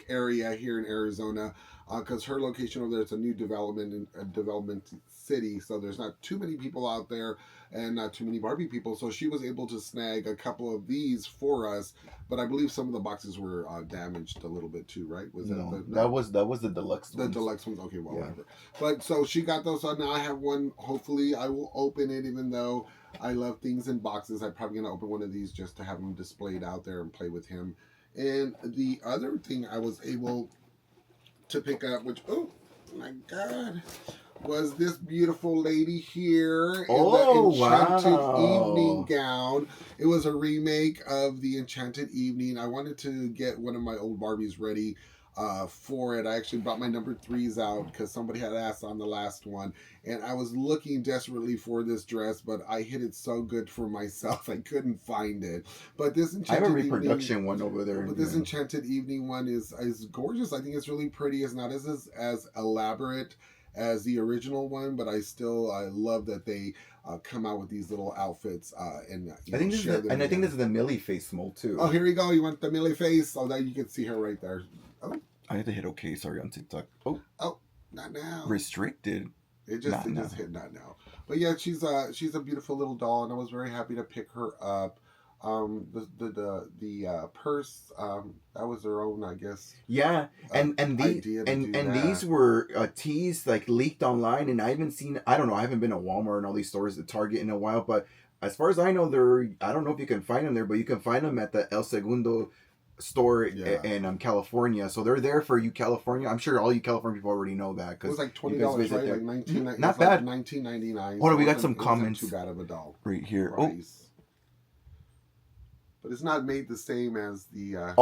S2: area here in Arizona. Because her location over there is a new development city, so there's not too many people out there and not too many Barbie people. So she was able to snag a couple of these for us, but I believe some of the boxes were damaged a little bit too, right?
S1: That was the deluxe ones.
S2: The deluxe ones, okay, well, whatever. But so she got those, so now I have one. Hopefully I will open it, even though I love things in boxes. I'm probably gonna open one of these just to have him displayed out there and play with him. And the other thing I was able to pick up, which, oh my god, was this beautiful lady here in
S1: Oh,
S2: the Enchanted
S1: wow.
S2: Evening gown. It was a remake of the Enchanted Evening. I wanted to get one of my old Barbies ready for it. I actually brought my number 3s out because somebody had asked on the last one, and I was looking desperately for this dress, but I hid it so good for myself I couldn't find it. But this
S1: I have a
S2: Enchanted
S1: reproduction
S2: Evening,
S1: one over there.
S2: but this Enchanted Evening one is gorgeous. I think it's really pretty. It's not as elaborate as the original one, but I love that they come out with these little outfits and
S1: I think this
S2: share
S1: is
S2: them.
S1: and I think this is the Millie face mold too.
S2: Oh, here you go. You want the Millie face? Oh, now you can see her right there. Oh,
S1: I had to hit OK. Sorry on TikTok. Oh,
S2: not now.
S1: Restricted.
S2: It just hit not now. But yeah, she's a beautiful little doll, and I was very happy to pick her up. The purse that was their own, I guess.
S1: Yeah, and these were teas like leaked online, and I haven't seen. I don't know. I haven't been to Walmart and all these stores at Target in a while, but as far as I know, I don't know if you can find them there, but you can find them at the El Segundo store in California. So they're there for you, California. I'm sure all you California people already know that because
S2: it was like $20, right? Like $19.
S1: Not bad.
S2: Like $19.99.
S1: Hold on, we got some comments.
S2: Too bad of a doll
S1: right here.
S2: Price. But it's not made the same as the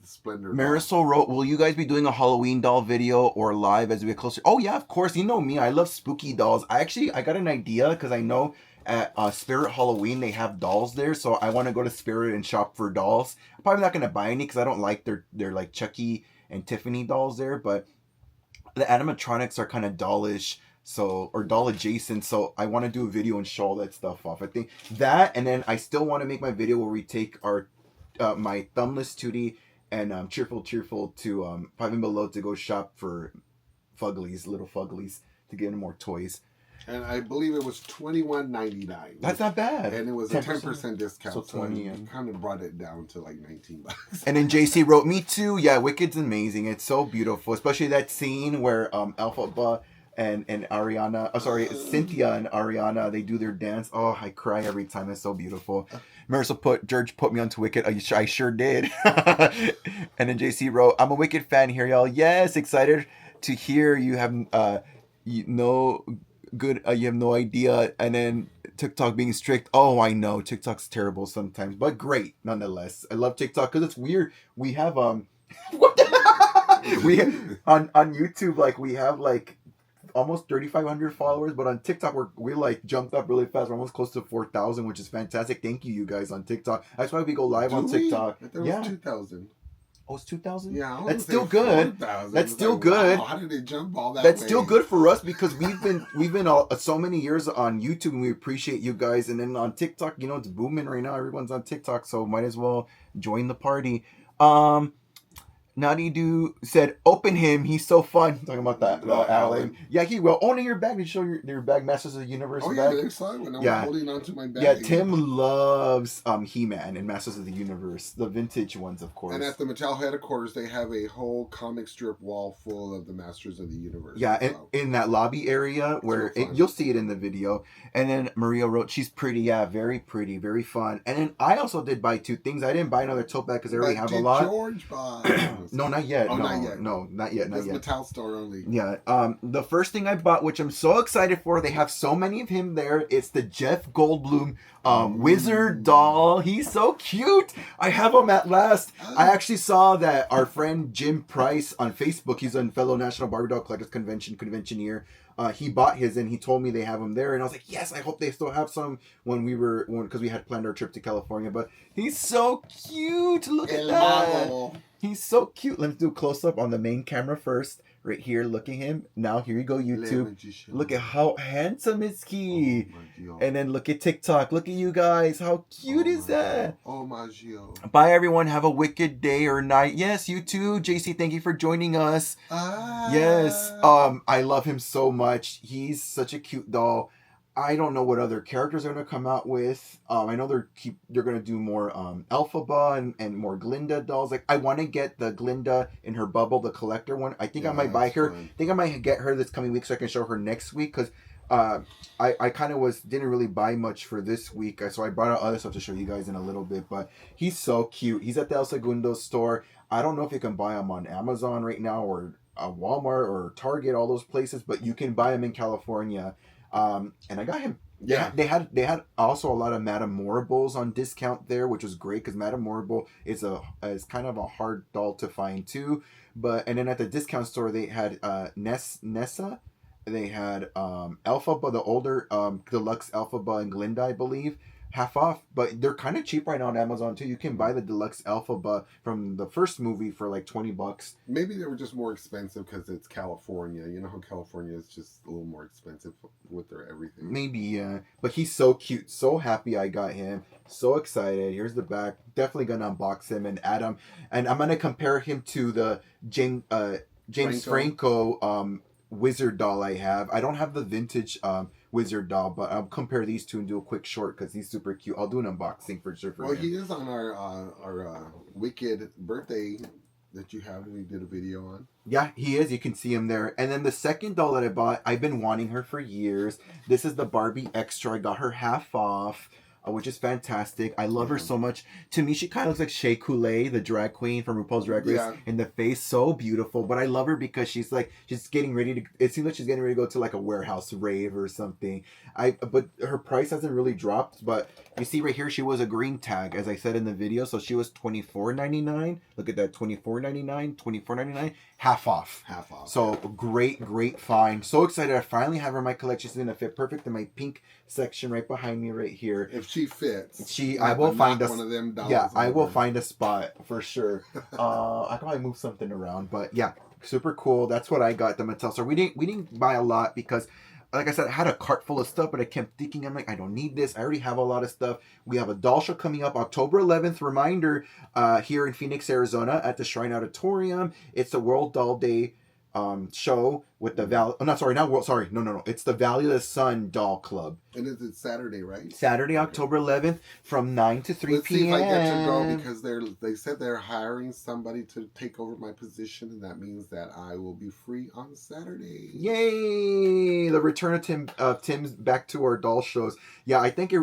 S2: Splendor.
S1: Marisol wrote, will you guys be doing a Halloween doll video or live as we get closer? Oh yeah, of course. You know me, I love spooky dolls. I got an idea because I know at Spirit Halloween they have dolls there, so I want to go to Spirit and shop for dolls. I'm probably not gonna buy any because I don't like their like Chucky and Tiffany dolls there, but the animatronics are kind of dollish. So, or doll adjacent, so I want to do a video and show all that stuff off. I think that, and then I still want to make my video where we take our my Thumbless Tootie and Cheerful to 5 and Below to go shop for little Fuglies, to get more toys.
S2: And I believe it was $21.99.
S1: That's not bad.
S2: And it was 10%, a 10% discount,
S1: so 20.
S2: I kind of brought it down to like $19.
S1: And then JC wrote, me too. Yeah, Wicked's amazing. It's so beautiful, especially that scene where Alphaba and Ariana, Cynthia and Ariana, they do their dance. Oh, I cry every time. It's so beautiful. Marissa George put me onto Wicked. I sure did. And then JC wrote, I'm a Wicked fan here, y'all. Yes, excited to hear you have you have no idea. And then TikTok being strict. Oh, I know TikTok's terrible sometimes, but great nonetheless. I love TikTok because it's weird. We have we on YouTube, like we have like almost 3,500 followers, but on TikTok we like jumped up really fast. We're almost close to 4,000, which is fantastic. Thank you guys on TikTok. That's why we go live on TikTok.
S2: There was 2,000.
S1: Oh, it's 2,000?
S2: Yeah,
S1: that's still good. That's still good.
S2: Wow, how did it jump all that
S1: That's
S2: way?
S1: still good for us because we've been so many years on YouTube, and we appreciate you guys. And then on TikTok, it's booming right now. Everyone's on TikTok, so might as well join the party. Naughty Doo said, open him. He's so fun. Talking about that. Alan. Yeah, he will. Owning your bag. Did you show your bag, Masters of the Universe bag?
S2: Yeah, they're excited when I was holding onto my bag.
S1: Yeah, Tim loves He-Man and Masters of the Universe. The vintage ones, of course.
S2: And at the Mattel headquarters, they have a whole comic strip wall full of the Masters of the Universe.
S1: Yeah, and in that lobby area where you'll see it in the video. And then Maria wrote, she's pretty. Yeah, very pretty. Very fun. And then I also did buy 2 things. I didn't buy another tote bag because I already have a lot.
S2: George buy?
S1: No, not yet.
S2: Oh,
S1: no,
S2: not yet.
S1: No, not yet. Not yet.
S2: Mattel store only.
S1: Yeah. The first thing I bought, which I'm so excited for, they have so many of him there. It's the Jeff Goldblum wizard doll. He's so cute. I have him at last. I actually saw that our friend Jim Price on Facebook, he's a fellow National Barbie Doll Collectors conventioneer. He bought his and he told me they have them there, and I was like, yes, I hope they still have some because we had planned our trip to California. But he's so cute. Look at that. He's so cute. Let's do a close up on the main camera first. Right here, look at him. Now here you go, YouTube. Look at how handsome is he. And then look at TikTok. Look at you guys. How cute is that?
S2: Oh my Gio.
S1: Bye everyone. Have a wicked day or night. Yes, you too. JC, thank you for joining us. Yes. I love him so much. He's such a cute doll. I don't know what other characters are going to come out with. I know they're going to do more Elphaba and more Glinda dolls. Like I want to get the Glinda in her bubble, the collector one. I think I might buy her. I think I might get her this coming week so I can show her next week because I kind of didn't really buy much for this week. So I brought out other stuff to show you guys in a little bit. But he's so cute. He's at the El Segundo store. I don't know if you can buy him on Amazon right now or Walmart or Target, all those places, but you can buy them in California. And I got him.
S2: Yeah.
S1: They had also a lot of Madame Morables on discount there, which was great because Madame Morable is kind of a hard doll to find too. But and then at the discount store they had Nessa, they had Elphaba, the older deluxe Elphaba and Glinda, I believe, half off. But they're kind of cheap right now on Amazon too. You can buy the deluxe Elphaba from the first movie for like $20.
S2: Maybe they were just more expensive because it's California. You know how California is just a little more expensive with their everything.
S1: Maybe, yeah. But he's so cute. So happy I got him. So excited. Here's the back. Definitely gonna unbox him and add him. And I'm gonna compare him to the James Franco wizard doll I have. I don't have the vintage wizard doll, but I'll compare these two and do a quick short because he's super cute. I'll do an unboxing for sure.
S2: Well, he is on our Wicked birthday that you have, and we did a video on.
S1: Yeah, he is. You can see him there. And then the second doll that I bought, I've been wanting her for years. This is the Barbie Extra. I got her half off, which is fantastic. I love her so much. To me, she kind of looks like Shea Coulee, the drag queen from RuPaul's Drag Race, in the face. So beautiful. But I love her because she's getting ready to. It seems like she's getting ready to go to like a warehouse rave or something. But her price hasn't really dropped. But you see right here, she was a green tag, as I said in the video. So she was $24.99. Look at that, $24.99, $24.99, half off.
S2: Half off.
S1: So great find. So excited! I finally have her in my collection. She's gonna fit perfect in my pink section right behind me, right here.
S2: If she fits,
S1: I will find
S2: one of them dolls.
S1: Yeah, I will find a spot for sure. I can probably move something around, but yeah, super cool. That's what I got the Mattel store. We didn't buy a lot because, like I said, I had a cart full of stuff, but I kept thinking, I'm like, I don't need this. I already have a lot of stuff. We have a doll show coming up October 11th. Reminder, here in Phoenix, Arizona, at the Shrine Auditorium. It's the World Doll Day show with the it's the Valley of the Sun Doll Club.
S2: And it's Saturday, right?
S1: Saturday, October 11th, from 9 to 3
S2: Let's
S1: p.m.
S2: see if I get to go because they said they're hiring somebody to take over my position, and that means that I will be free on Saturday.
S1: Yay! The return of Tim's back to our doll shows. Yeah, I think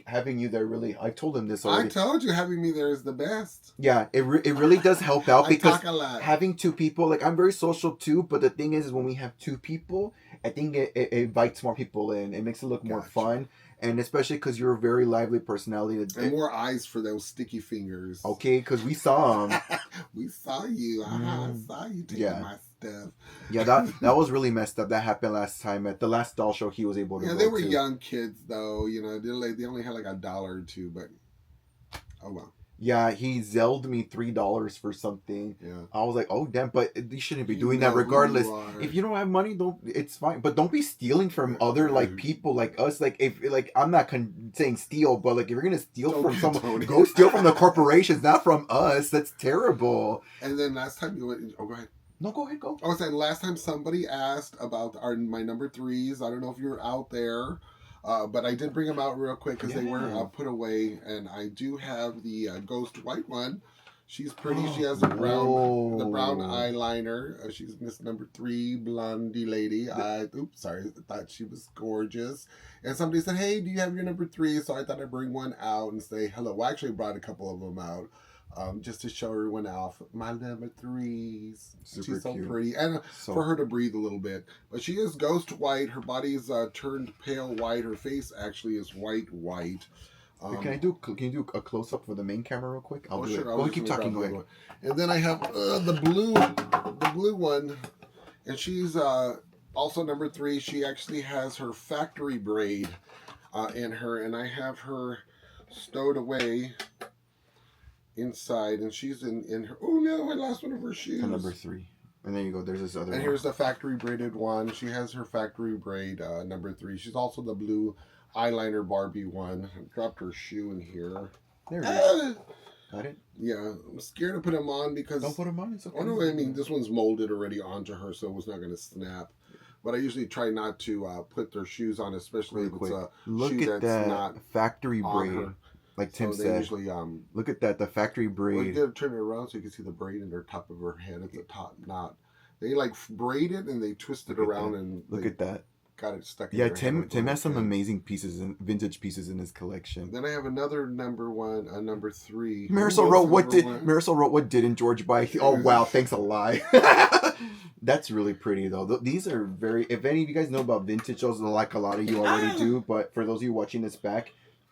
S1: having you there really. I told him this already.
S2: I told you having me there is the best.
S1: Yeah, it really does help out because
S2: talk a lot.
S1: Having two people, like I'm very social too, but the thing is when we have two people, I think it invites more people in. It makes it look more fun. And especially because you're a very lively personality.
S2: And more eyes for those sticky fingers.
S1: Okay, because we saw them.
S2: We saw you. I saw you taking my stuff.
S1: Yeah, that was really messed up. That happened last time at the last doll show he was able to go to.
S2: Yeah, they were young kids, though. You know, they only had like $1 or $2, but oh well.
S1: Yeah, he zelled me $3 for something. Yeah. I was like, oh damn, but you shouldn't be doing that regardless. If you don't have money, it's fine. But don't be stealing from other like people like us. Like if I'm not saying steal, but like if you're gonna steal from someone, go steal from the corporations, not from us. That's terrible.
S2: And then last time you went, go ahead.
S1: No, go ahead, go.
S2: I was saying last time somebody asked about my number 3s. I don't know if you're out there. But I did bring them out real quick because they were put away, and I do have the ghost white one. She's pretty. She has the brown eyeliner. She's Miss Number 3, blondie lady. I thought she was gorgeous. And somebody said, "Hey, do you have your number 3?" So I thought I'd bring one out and say hello. Well, I actually brought a couple of them out. Just to show everyone off my number 3s. She's so cute. Pretty, and for her to breathe a little bit. But she is ghost white. Her body is turned pale white. Her face actually is white.
S1: Can you do a close up for the main camera real quick? I'll do it. Go keep talking. Go ahead.
S2: And then I have the blue one, and she's also number 3. She actually has her factory braid in her, and I have her stowed away inside, and she's in her. Oh no, I lost one of her shoes.
S1: Number 3, and there you go. There's this other.
S2: And here's the factory braided one. She has her factory braid number 3. She's also the blue eyeliner Barbie one. I dropped her shoe in here.
S1: There it is. Got it.
S2: Yeah, I'm scared to put them on because
S1: don't put them on. It's okay.
S2: Oh no, I mean this one's molded already onto her, so it was not going to snap. But I usually try not to put their shoes on, especially if it's a shoe that's not
S1: factory braid. Like Tim said,
S2: usually,
S1: look at that, the factory braid.
S2: Well, you gotta turn it around so you can see the braid in the top of her head. It's a top knot. They like braid it and they twist it around and
S1: look at that.
S2: Got it stuck.
S1: Yeah, Tim has some amazing pieces and vintage pieces in his collection.
S2: Then I have another number 3.
S1: Marisol wrote, what didn't George buy? Oh wow, thanks a lot. That's really pretty though. These are very. If any of you guys know about vintage dolls, like a lot of you already do, but for those of you watching this back,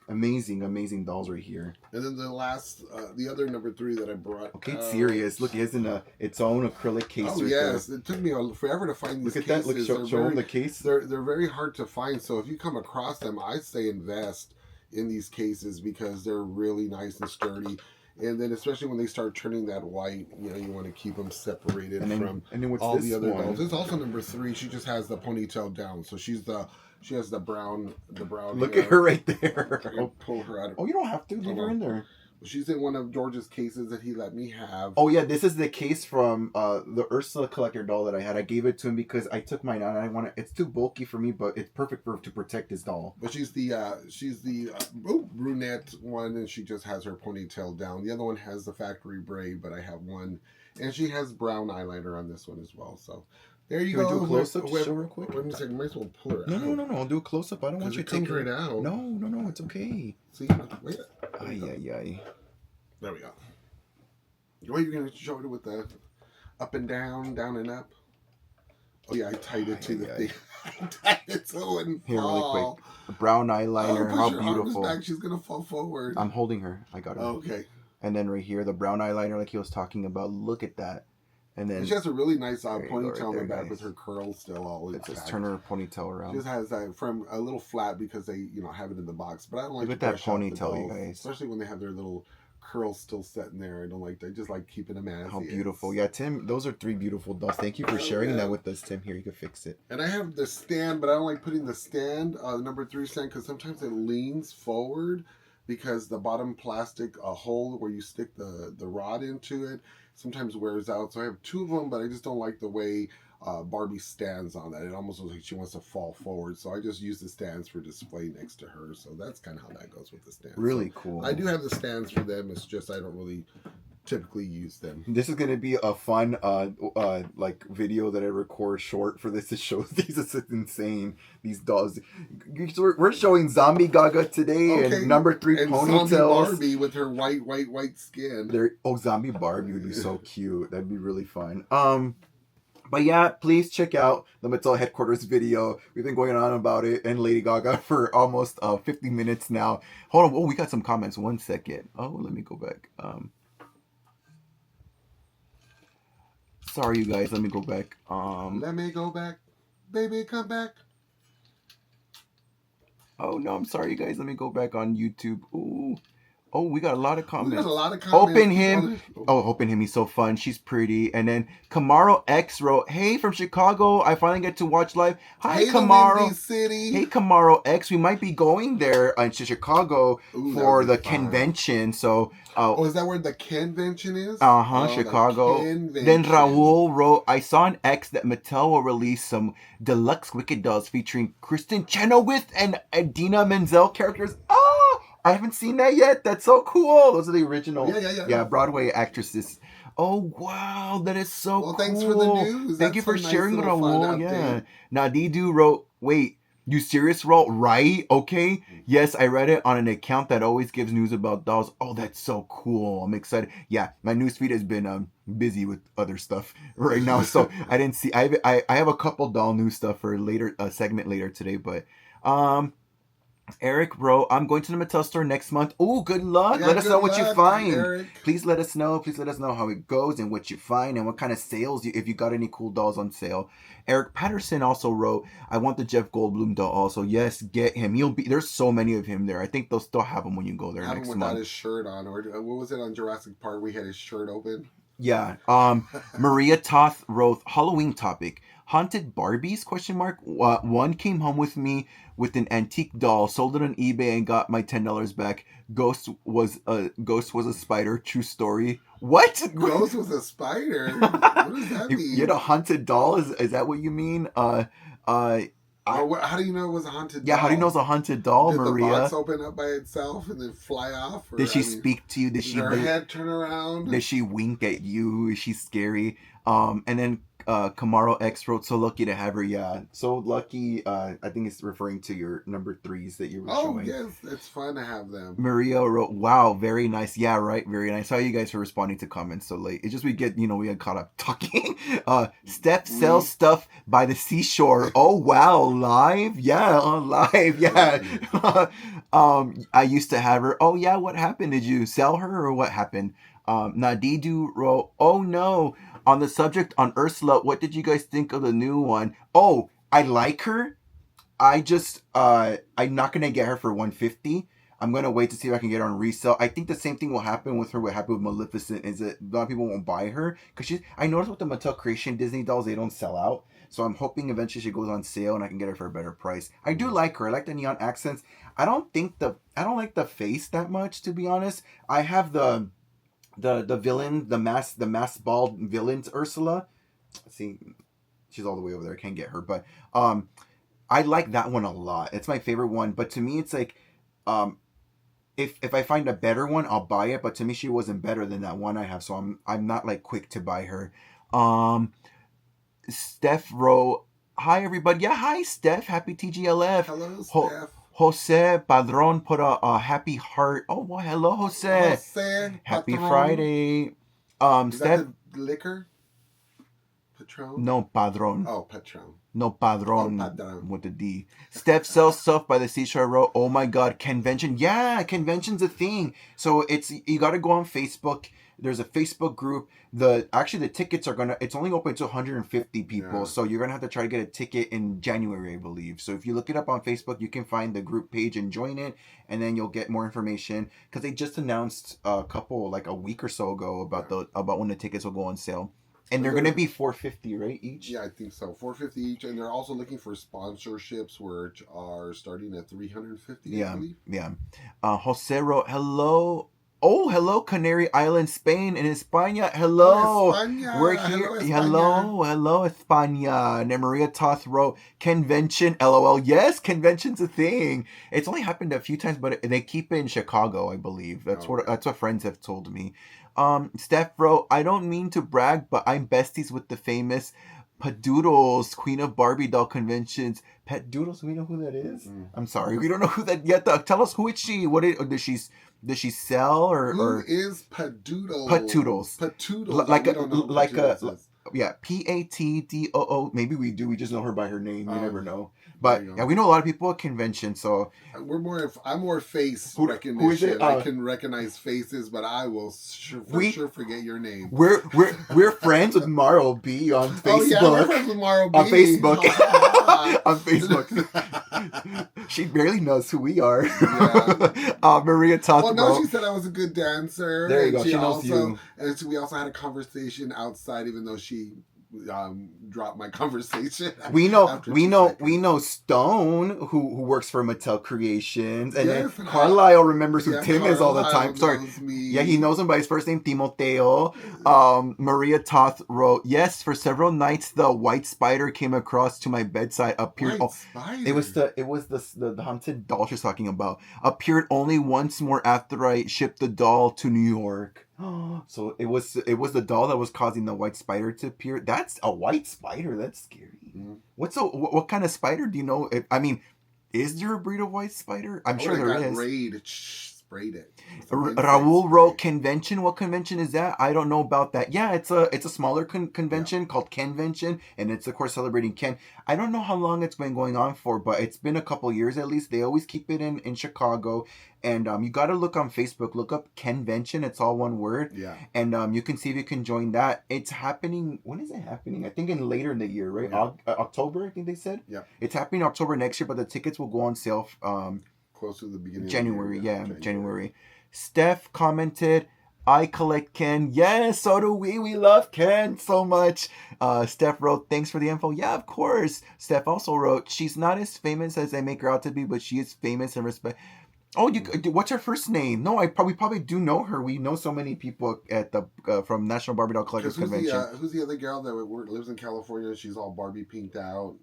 S1: amazing dolls right here.
S2: And then the other number 3 that I brought.
S1: Okay, it's serious. Look, it has its own acrylic case.
S2: Oh
S1: right
S2: yes,
S1: there.
S2: It took me forever to find these
S1: Look at
S2: cases.
S1: that. Look, show them the case.
S2: They're very hard to find. So if you come across them, I say invest in these cases because they're really nice and sturdy. And then especially when they start turning that white, you want to keep them separated from all the other dolls. There's also number 3. She just has the ponytail down, so she has the brown.
S1: Look at her right there.
S2: Pull her out.
S1: Oh, you don't have to leave her in there.
S2: She's in one of George's cases that he let me have.
S1: Oh yeah, this is the case from the Ursula collector doll that I had. I gave it to him because I took mine out and it's too bulky for me, but it's perfect to protect his doll.
S2: But she's the brunette one, and she just has her ponytail down. The other one has the factory braid, but I have one, and she has brown eyeliner on this one as well. So there you go.
S1: Do a close up to show real quick.
S2: Wait a second, might as well pull her out.
S1: No. I'll do a close up. I don't want you to take
S2: her out.
S1: No, it's okay.
S2: See, wait.
S1: Ay.
S2: There we go. Wait, you're gonna show it with the up and down and up. Oh yeah, I tied it to the thing. I tied it so it wouldn't fall.
S1: Here, really quick. Brown eyeliner. How beautiful.
S2: Back. She's gonna fall forward.
S1: I'm holding her. I got her.
S2: Oh, okay.
S1: And then right here, the brown eyeliner, like he was talking about. Look at that. And then
S2: she has a really nice ponytail in the back
S1: guys.
S2: with her curls still all intact.
S1: Let's turn her ponytail around.
S2: She just has that from a little flat because they have it in the box. But I don't like
S1: Look
S2: to
S1: at that ponytail, you guys.
S2: Especially when they have their little curls still set in there. I just like keeping them as
S1: How beautiful. Yeah, Tim, those are 3 beautiful dolls. Thank you for sharing that with us, Tim. Here, you can fix it.
S2: And I have the stand, but I don't like putting the stand, the number 3 stand, because sometimes it leans forward because the bottom plastic hole where you stick the rod into it sometimes wears out. So I have 2 of them, but I just don't like the way Barbie stands on that. It almost looks like she wants to fall forward. So I just use the stands for display next to her. So that's kind of how that goes with the stands.
S1: Really cool.
S2: I do have the stands for them. It's just I don't really typically use them.
S1: This is gonna be a fun like video that I record short for this to show these. It's insane. These dolls. We're showing Zomby Gaga today and number 3
S2: and
S1: ponytails.
S2: Zomby Barbie with her white skin.
S1: Zomby Barbie would be so cute. That'd be really fun. But yeah, please check out the Mattel headquarters video. We've been going on about it and Lady Gaga for almost 50 minutes now. Hold on. Oh, we got some comments. 1 second. Oh, let me go back. Sorry, you guys. Let me go back.
S2: Let me go back. Baby, come back.
S1: Oh, no. I'm sorry, you guys. Let me go back on YouTube. Ooh. Oh, we got a lot of comments.
S2: We got a lot of comments.
S1: Open him. Oh, open him. He's so fun. She's pretty. And then Camaro X wrote, "Hey, from Chicago. I finally get to watch live. Hi, Camaro.
S2: City.
S1: Hey, Camaro X. We might be going there to Chicago for the convention. So,
S2: is that where the convention is?
S1: Chicago. Then Raul wrote, "I saw an X that Mattel will release some deluxe Wicked dolls featuring Kristen Chenoweth and Idina Menzel characters." I haven't seen that yet. That's so cool. Those are the original. Yeah, Broadway actresses. Oh, wow. That is so cool.
S2: Thanks for the news.
S1: Thank you for sharing, Raul. Yeah. Nadidu wrote, "Wait, you serious, Raul? Right? Okay. Yes, I read it on an account that always gives news about dolls." Oh, that's so cool. I'm excited. Yeah, my newsfeed has been busy with other stuff right now. So I didn't see. I have a couple doll news stuff for a segment later today. But Eric, bro, I'm going to the Mattel store next month. Oh, good luck. Let us know what you find. Eric. Please let us know. Please let us know how it goes and what you find and what kind of sales, if you got any cool dolls on sale. Eric Patterson also wrote, "I want the Jeff Goldblum doll also." Yes, get him. There's so many of him there. I think they'll still have him when you go there next month.
S2: Without his shirt on. Or what was it on Jurassic Park? We had his shirt open.
S1: Yeah. Maria Toth wrote, "Halloween topic. Haunted Barbies? Question mark. One came home with me with an antique doll, sold it on eBay and got my $10 back. Ghost was a spider. True story." What?
S2: Ghost was a spider? What does that mean?
S1: You had a haunted doll? Is that what you mean?
S2: How do you know it was a haunted doll?
S1: Yeah, how do you know it's a haunted doll, Maria?
S2: Did the box open up by itself and then fly off?
S1: Did she speak to you? Did
S2: her head turn around?
S1: Did she wink at you? Is she scary? And then Camaro X wrote, so lucky to have her. Yeah, so lucky. I think it's referring to your number threes that you were
S2: Oh
S1: showing.
S2: yes, it's fun to have them.
S1: Maria wrote, wow, very nice. Yeah, right, very nice. How you guys for responding to comments so late? It's just we get caught up talking. Steph sells stuff by the seashore. Oh wow, live? Yeah, on live. Yeah. I used to have her. Oh yeah, what happened? Did you sell her or what happened? Nadidu wrote, oh no. On the subject on Ursula, what did you guys think of the new one? Oh, I like her. I'm not gonna get her for 150. I'm gonna wait to see if I can get her on resale. I think the same thing will happen with her. What happened with Maleficent is that a lot of people won't buy her because she's. I noticed with the Mattel Creation Disney dolls they don't sell out. So I'm hoping eventually she goes on sale and I can get her for a better price. I do like her. I like the neon accents. I don't like the face that much, to be honest. I have the villain, the mass bald villains Ursula. Let's see, she's all the way over there. I can't get her, but I like that one a lot. It's my favorite one. But to me, it's like, if I find a better one, I'll buy it. But to me, she wasn't better than that one I have, so I'm not like quick to buy her. Steph wrote, "Hi everybody, yeah, hi Steph, happy TGLF."
S2: Hello, Steph.
S1: Jose Padron put a happy heart. Oh well, hello Jose. Happy
S2: Patron.
S1: Friday.
S2: Is
S1: Steph.
S2: that the liquor? Patron?
S1: No, Padron.
S2: Oh, Patron.
S1: No, Padron,
S2: Padron.
S1: with the D. Steph sells stuff by the seashore road. Oh my God, convention. Yeah, convention's a thing. So you got to go on Facebook. There's a Facebook group. The tickets it's only open to 150 people. Yeah. So you're going to have to try to get a ticket in January, I believe. So if you look it up on Facebook, you can find the group page and join it. And then you'll get more information. Because they just announced a week or so ago about when the tickets will go on sale. And they're going to be $450, right, each?
S2: Yeah, I think so. $450 each. And they're also looking for sponsorships, which are starting at $350, I believe.
S1: Yeah. Jose wrote, hello. Oh, hello, Canary Island, Spain, and España. Hello.
S2: España.
S1: We're here. Hello, España. And Maria Toth wrote, convention, LOL. Yes, convention's a thing. It's only happened a few times, but they keep it in Chicago, I believe. That's what friends have told me. Steph wrote, I don't mean to brag, but I'm besties with the famous Padoodles, Queen of Barbie doll conventions. Pet Doodles, we know who that is? I'm sorry, we don't know who that yet. Tell us, who is she? Does she sell or
S2: who is Padoodles?
S1: Padoodles. Like a yeah, Patdoo. Maybe we do. We just know her by her name. You never know. But yeah, we know a lot of people at convention. So
S2: I'm more face recognition. Who is it? I can recognize faces, but I will sure forget your name.
S1: We're friends with Maro B on Facebook.
S2: Oh yeah, we're friends with Maro B
S1: on Facebook. On Facebook. She barely knows who we are. Yeah. Maria talked about.
S2: Well, no, she said I was a good dancer.
S1: There you go. She knows you.
S2: And we also had a conversation outside, even though she dropped my conversation.
S1: We know Stone who works for Mattel Creations, and then Carlisle remembers who Tim is all the time. Sorry, yeah, he knows him by his first name, Timoteo. Maria Toth wrote, yes, for several nights the white spider came across to my bedside. Appeared. It was the haunted doll she's talking about. Appeared only once more after I shipped the doll to New York. So it was the doll that was causing the white spider to appear. That's a white spider. That's scary. Mm-hmm. What kind of spider do you know? Is there a breed of white spider? I'm sure there is.
S2: Sprayed it.
S1: Raul wrote convention. What convention is that? I don't know about that. Yeah, it's a smaller convention called Kenvention, and it's of course celebrating Ken. I don't know how long it's been going on for, but it's been a couple years at least. They always keep it in Chicago, and you got to look on Facebook. Look up Kenvention. It's all one word.
S2: Yeah.
S1: And you can see if you can join that. It's happening. When is it happening? I think later in the year, right? Yeah. October. I think they said.
S2: Yeah.
S1: It's happening October next year, but the tickets will go on sale.
S2: Close to the beginning
S1: January,
S2: of the year.
S1: January. Steph commented, I collect Ken. Yes, so do we. We love Ken so much. Steph wrote, thanks for the info. Yeah, of course. Steph also wrote, she's not as famous as they make her out to be, but she is famous and respect. Oh, what's her first name? No, we probably do know her. We know so many people at the from National Barbie Doll Collectors Convention.
S2: Who's the other girl that lives in California? She's all Barbie pinked out.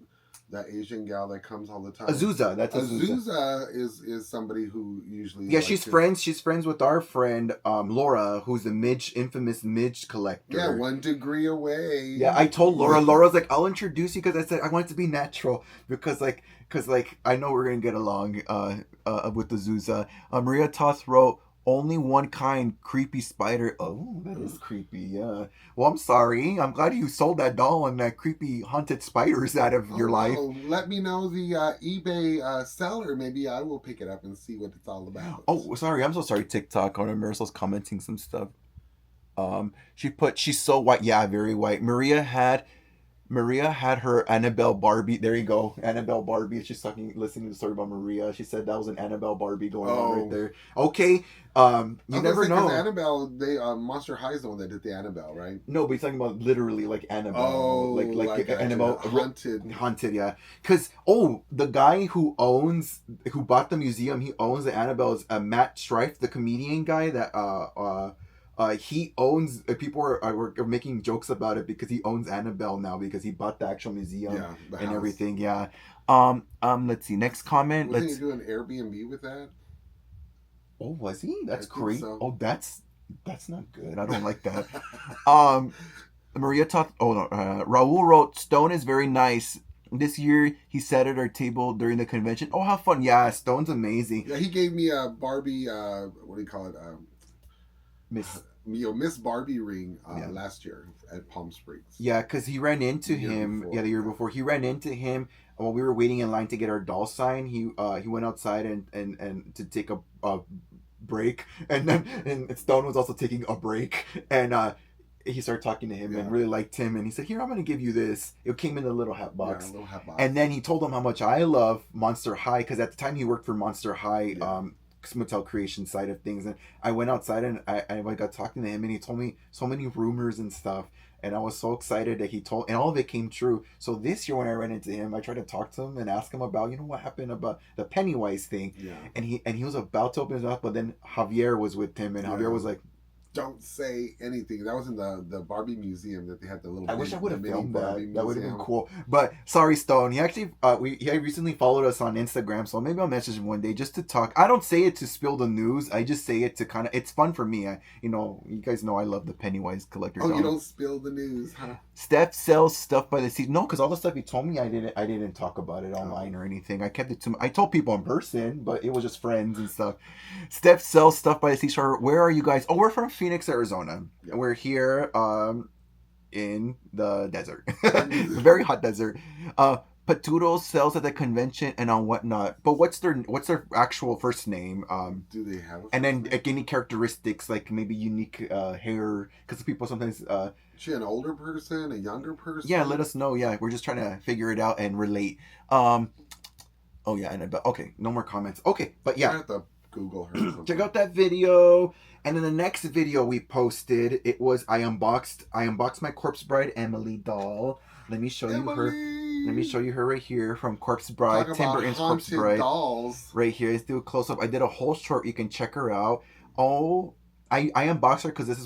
S2: that Asian gal that comes all the time.
S1: Azusa, that's Azusa.
S2: Azusa is somebody who usually
S1: Yeah, she's friends with our friend Laura, who's the infamous midge collector.
S2: Yeah, 1 degree away.
S1: Yeah, I told Laura's like, I'll introduce you, because I said I want it to be natural, because I know we're gonna get along with Azusa. Maria Toth wrote, only one kind, creepy spider. Oh, that is creepy. Yeah. Well, I'm sorry. I'm glad you sold that doll and that creepy haunted spiders out of your life.
S2: Let me know the eBay seller. Maybe I will pick it up and see what it's all about.
S1: Oh, sorry. I'm so sorry. TikTok. Marisol's commenting some stuff. She's so white. Yeah, very white. Maria had her Annabelle Barbie. There you go, Annabelle Barbie. She's listening to the story about Maria. She said that was an Annabelle Barbie going on right there. Okay, you never know.
S2: Annabelle, Monster High is the one that did the Annabelle, right?
S1: No, but he's talking about literally like Annabelle. Oh, like Annabelle haunted. Yeah, because the guy who bought the museum, he owns the Annabelle's Matt Strife, the comedian guy that he owns. People are making jokes about it because he owns Annabelle now because he bought the actual museum and house. Everything. Yeah. Let's see. Next comment.
S2: Wasn't he doing Airbnb with that?
S1: Oh, was he? That's crazy. So. Oh, that's not good. I don't like that. Maria Toth. Oh no. Raul wrote, Stone is very nice. This year he sat at our table during the convention. Oh, how fun! Yeah, Stone's amazing.
S2: Yeah, he gave me a Barbie. What do you call it? Miss Barbie ring last year at Palm Springs.
S1: Yeah, because he ran into him. The year before. He ran into him while we were waiting in line to get our doll signed. He went outside and to take a break, and Stone was also taking a break, and he started talking to him and really liked him, and he said, "Here, I'm going to give you this." It came in a little hat box.
S2: Yeah, a little hat box.
S1: And then he told him how much I love Monster High, because at the time he worked for Monster High. Mattel creation side of things, and I went outside and I got talking to him, and he told me so many rumors and stuff, and I was so excited that he told, and all of it came true. So this year when I ran into him, I tried to talk to him and ask him about what happened about the Pennywise thing, and he was about to open his mouth, but then Javier was with him, and Javier was like,
S2: don't say anything. That was in the Barbie museum that they had the little.
S1: I wish I would have filmed that. That would have been cool. But sorry, Stone. He actually he recently followed us on Instagram, so maybe I'll message him one day just to talk. I don't say it to spill the news. I just say it to kind of. It's fun for me. You guys know I love the Pennywise collector.
S2: Oh, you don't spill the news, huh?
S1: Steph sells stuff by the seat. No, because all the stuff he told me, I didn't talk about it online or anything. I kept it to. I told people in person, but it was just friends and stuff. Steph sells stuff by the seashore. Where are you guys? Oh, we're from Phoenix, Arizona. Yep. We're here in the desert. Very hot desert. Patudo sells at the convention and on whatnot. But what's their actual first name?
S2: Do they have
S1: and then like, any characteristics, like maybe unique hair, because people sometimes
S2: is she an older person, a younger person?
S1: Yeah, let us know. Yeah, we're just trying to figure it out and relate. Okay, no more comments. Okay, but yeah,
S2: I have to Google her.
S1: Check out that video. And in the next video we posted, it was I unboxed my Corpse Bride Emily doll. Let me show you her. Let me show you her right here from Corpse Bride. Tim Burton's Corpse Bride.
S2: Dolls.
S1: Right here. Let's do a close up. I did a whole short. You can check her out. Oh, I unboxed her because this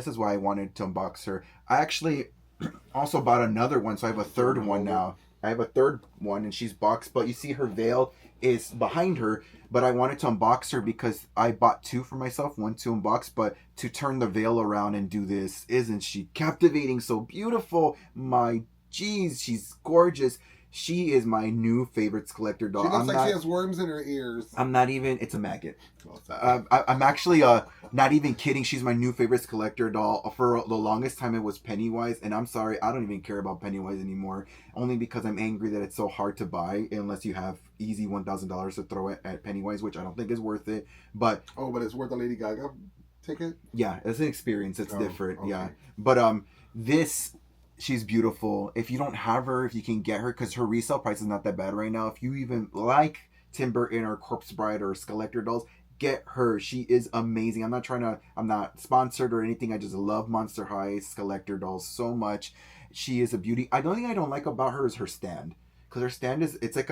S1: is why I wanted to unbox her. I actually also bought another one, so I have a third one now. I have a third one, and she's boxed, but you see her veil is behind her. But I wanted to unbox her because I bought two for myself, one to unbox, but to turn the veil around and do this. Isn't she captivating? So beautiful. My geez, she's gorgeous. She is my new favorites collector doll.
S2: She looks like she has worms in her ears.
S1: I'm not even, it's a maggot. I'm actually not even kidding. She's my new favorites collector doll. For the longest time it was Pennywise, and I'm sorry, I don't even care about Pennywise anymore. Only because I'm angry that it's so hard to buy unless you have easy $1,000 to throw at Pennywise, which I don't think is worth it. But
S2: it's worth a Lady Gaga ticket?
S1: Yeah, it's an experience. It's different. Okay. Yeah. But this... She's beautiful. If you don't have her, if you can get her, because her resale price is not that bad right now. If you even like Tim Burton or Corpse Bride or Collector dolls, get her. She is amazing. I'm not sponsored or anything. I just love Monster High Collector dolls so much. She is a beauty. The only thing I don't like about her is her stand. Because her stand is, it's like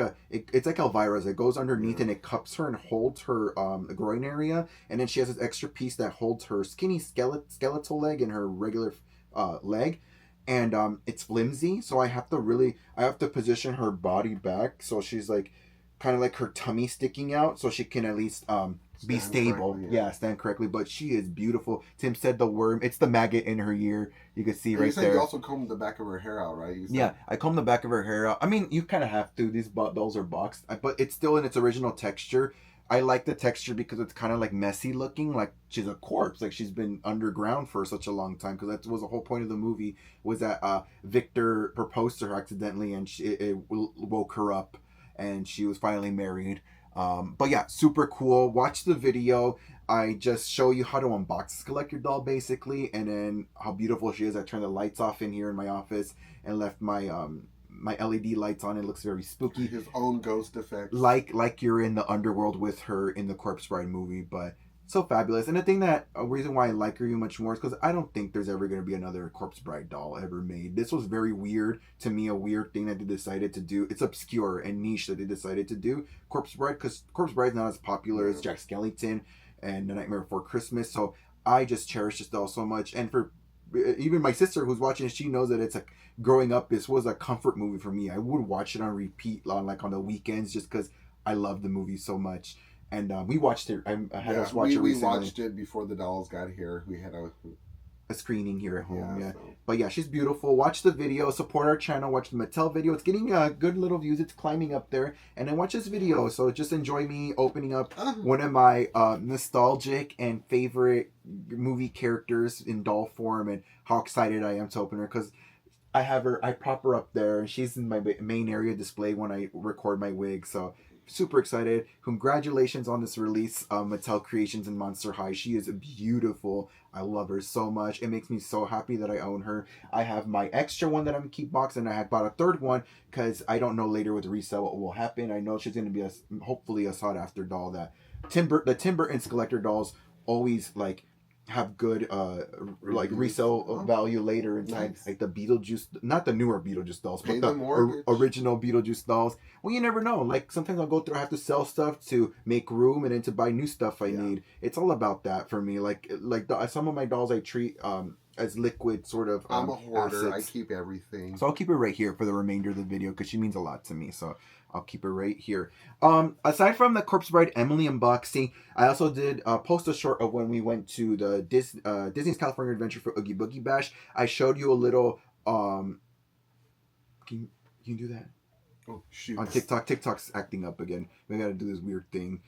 S1: Elvira's. It goes underneath and it cups her and holds her groin area. And then she has this extra piece that holds her skinny skeletal leg and her regular leg. and it's flimsy, so I have to position her body back so she's like kind of like her tummy sticking out so she can at least be
S2: Stand
S1: stable.
S2: correctly,
S1: Yeah, stand correctly. But she is beautiful. Tim said the worm, it's the maggot in her ear. You can see
S2: And you
S1: right
S2: said you
S1: there.
S2: also combed the back of her hair out, right? You
S1: Yeah,
S2: said.
S1: I comb the back of her hair out. I mean, you kind of have to. These dolls are boxed, but it's still in its original texture. I like the texture because it's kind of like messy looking, like she's a corpse, like she's been underground for such a long time. Because that was the whole point of the movie, was that Victor proposed to her accidentally, and it woke her up, and she was finally married. But yeah, super cool. Watch the video. I just show you how to unbox this collector doll basically, and then how beautiful she is. I turned the lights off in here in my office and left my LED lights on. It looks very spooky,
S2: His own ghost effects.
S1: like you're in the underworld with her in the Corpse Bride movie. But so fabulous. And the thing that a reason why I like her much more is because I don't think there's ever going to be another Corpse Bride doll ever made. This was very weird to me, a weird thing that they decided to do. It's obscure and niche that they decided to do Corpse Bride, because Corpse Bride is not as popular as Jack Skellington and The Nightmare Before Christmas. So I just cherish this doll so much. And for even my sister who's watching it, she knows that it's a growing up. This was a comfort movie for me. I would watch it on repeat on like on the weekends just because I love the movie so much. And we watched it. I had us watch it
S2: we
S1: recently.
S2: watched it before the dolls got here. We had
S1: A screening here at home. Yeah.
S2: So.
S1: But yeah, she's beautiful. Watch the video. Support our channel. Watch the Mattel video. It's getting good little views. It's climbing up there. And then watch this video. So just enjoy me opening up one of my nostalgic and favorite movie characters in doll form, and how excited I am to open her, because I prop her up there, and she's in my main area display when I record my wig. So super excited. Congratulations on this release, Mattel Creations and Monster High. She is beautiful. I love her so much. It makes me so happy that I own her. I have my extra one that I'm keep box, and I had bought a third one because I don't know later with resale what will happen. I know she's going to be hopefully a sought after doll. That the Tim Burton's collector dolls always like have good like resale value later in time. Nice. Like the Beetlejuice, not the newer Beetlejuice dolls, but the original Beetlejuice dolls. Well, you never know. Like sometimes I'll go through, I have to sell stuff to make room and then to buy new stuff I need. It's all about that for me. Like some of my dolls I treat as liquid sort of
S2: I'm a hoarder.
S1: assets.
S2: I keep everything.
S1: So I'll keep it right here for the remainder of the video because she means a lot to me. So I'll keep it right here. Aside from the Corpse Bride Emily unboxing, I also did post a short of when we went to the Disney's California Adventure for Oogie Boogie Bash. I showed you a little. Can you do that?
S2: Oh shoot!
S1: On TikTok, TikTok's acting up again. We got to do this weird thing.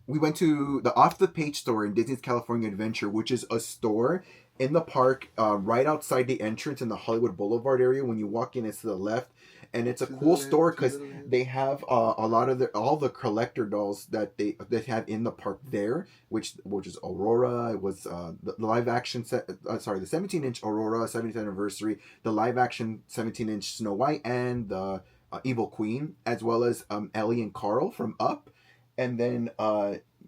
S1: We went to the Off the Page store in Disney's California Adventure, which is a store in the park right outside the entrance in the Hollywood Boulevard area. When you walk in, it's to the left. And it's a cool store because they have a lot of all the collector dolls that they have in the park there, which is Aurora. It was the live action the 17-inch Aurora 70th anniversary, the live action 17-inch Snow White, and the Evil Queen, as well as Ellie and Carl from Up. And then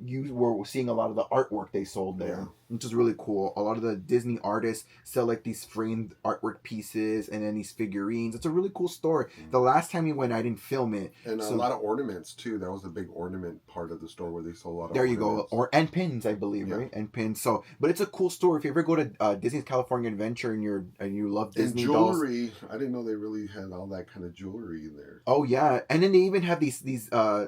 S1: you were seeing a lot of the artwork they sold there, which is really cool. A lot of the Disney artists sell like these framed artwork pieces and then these figurines. It's a really cool store. The last time you went, I didn't film it.
S2: And a lot of ornaments too. That was a big ornament part of the store where they sold a lot of
S1: there
S2: ornaments.
S1: You go. And pins, I believe, right? And pins. So, but it's a cool store. If you ever go to Disney's California Adventure and you love Disney
S2: and jewelry,
S1: dolls.
S2: I didn't know they really had all that kind of jewelry in there.
S1: Oh yeah, and then they even have these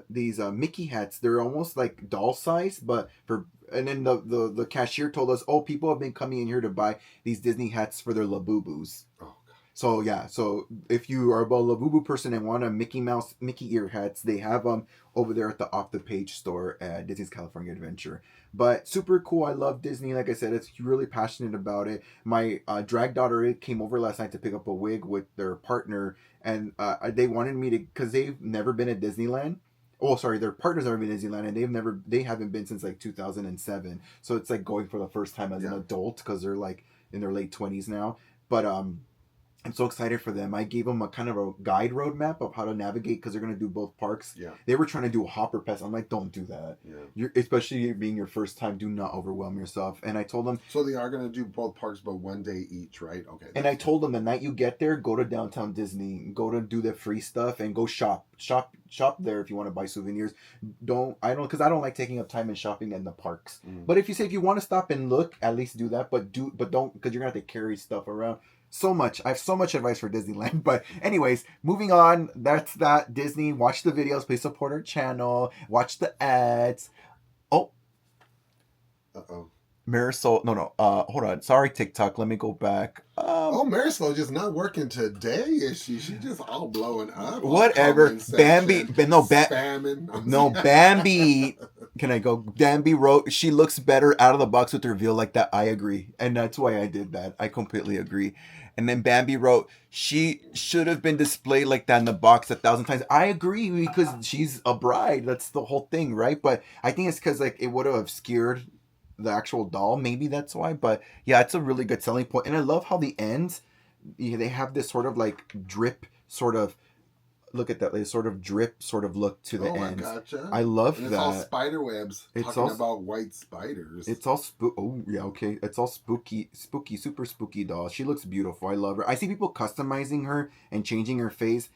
S1: Mickey hats. They're almost like doll size, but for. And then the cashier told us, oh, people have been coming in here to buy these Disney hats for their Labubus.
S2: Oh, God.
S1: So yeah, so if you are a Labubu person and want a Mickey ear hats, they have them over there at the Off the Page store at Disney's California Adventure. But super cool. I love Disney. Like I said, it's really passionate about it. My drag daughter came over last night to pick up a wig with their partner, and they wanted me to, because they've never been at Disneyland. Oh, sorry, their partners never been in Disneyland, and they haven't been since like 2007. So it's like going for the first time as an adult because they're like in their late 20s now. But I'm so excited for them. I gave them a kind of a guide roadmap of how to navigate because they're going to do both parks.
S2: Yeah.
S1: They were trying to do a hopper pass. I'm like, don't do that.
S2: Yeah.
S1: Especially being your first time, do not overwhelm yourself. And I told them.
S2: So they are going to do both parks, but one day each, right? Okay.
S1: And I told them the night you get there, go to downtown Disney, go to do the free stuff, and go shop there if you want to buy souvenirs. Because I don't like taking up time and shopping in the parks. But if you want to stop and look, at least do that. But don't, because you're gonna have to carry stuff around. so much. I have so much advice for Disneyland. But anyways, moving on. That's that. Disney. Watch the videos. Please support our channel. Watch the ads. Oh,
S2: Uh-oh.
S1: Marisol. No. Hold on. Sorry, TikTok. Let me go back.
S2: Marisol just not working today, is she? She just all blowing up.
S1: Whatever. Bambi.
S2: Spamming.
S1: No, Bambi. Can I go? Bambi wrote, she looks better out of the box with the reveal like that. I agree. And that's why I did that. I completely agree. And then Bambi wrote, she should have been displayed like that in the box 1,000 times. I agree because she's a bride. That's the whole thing, right? But I think it's because like it would have obscured the actual doll. Maybe that's why. But yeah, it's a really good selling point. And I love how the ends, they have this sort of like drip sort of, look at that, they sort of drip sort of look to the ends.
S2: Gotcha.
S1: I love
S2: and
S1: that.
S2: It's all spider webs.
S1: It's
S2: talking
S1: all
S2: about white spiders.
S1: It's all oh yeah, okay. It's all spooky, super spooky doll. She looks beautiful. I love her. I see people customizing her and changing her face.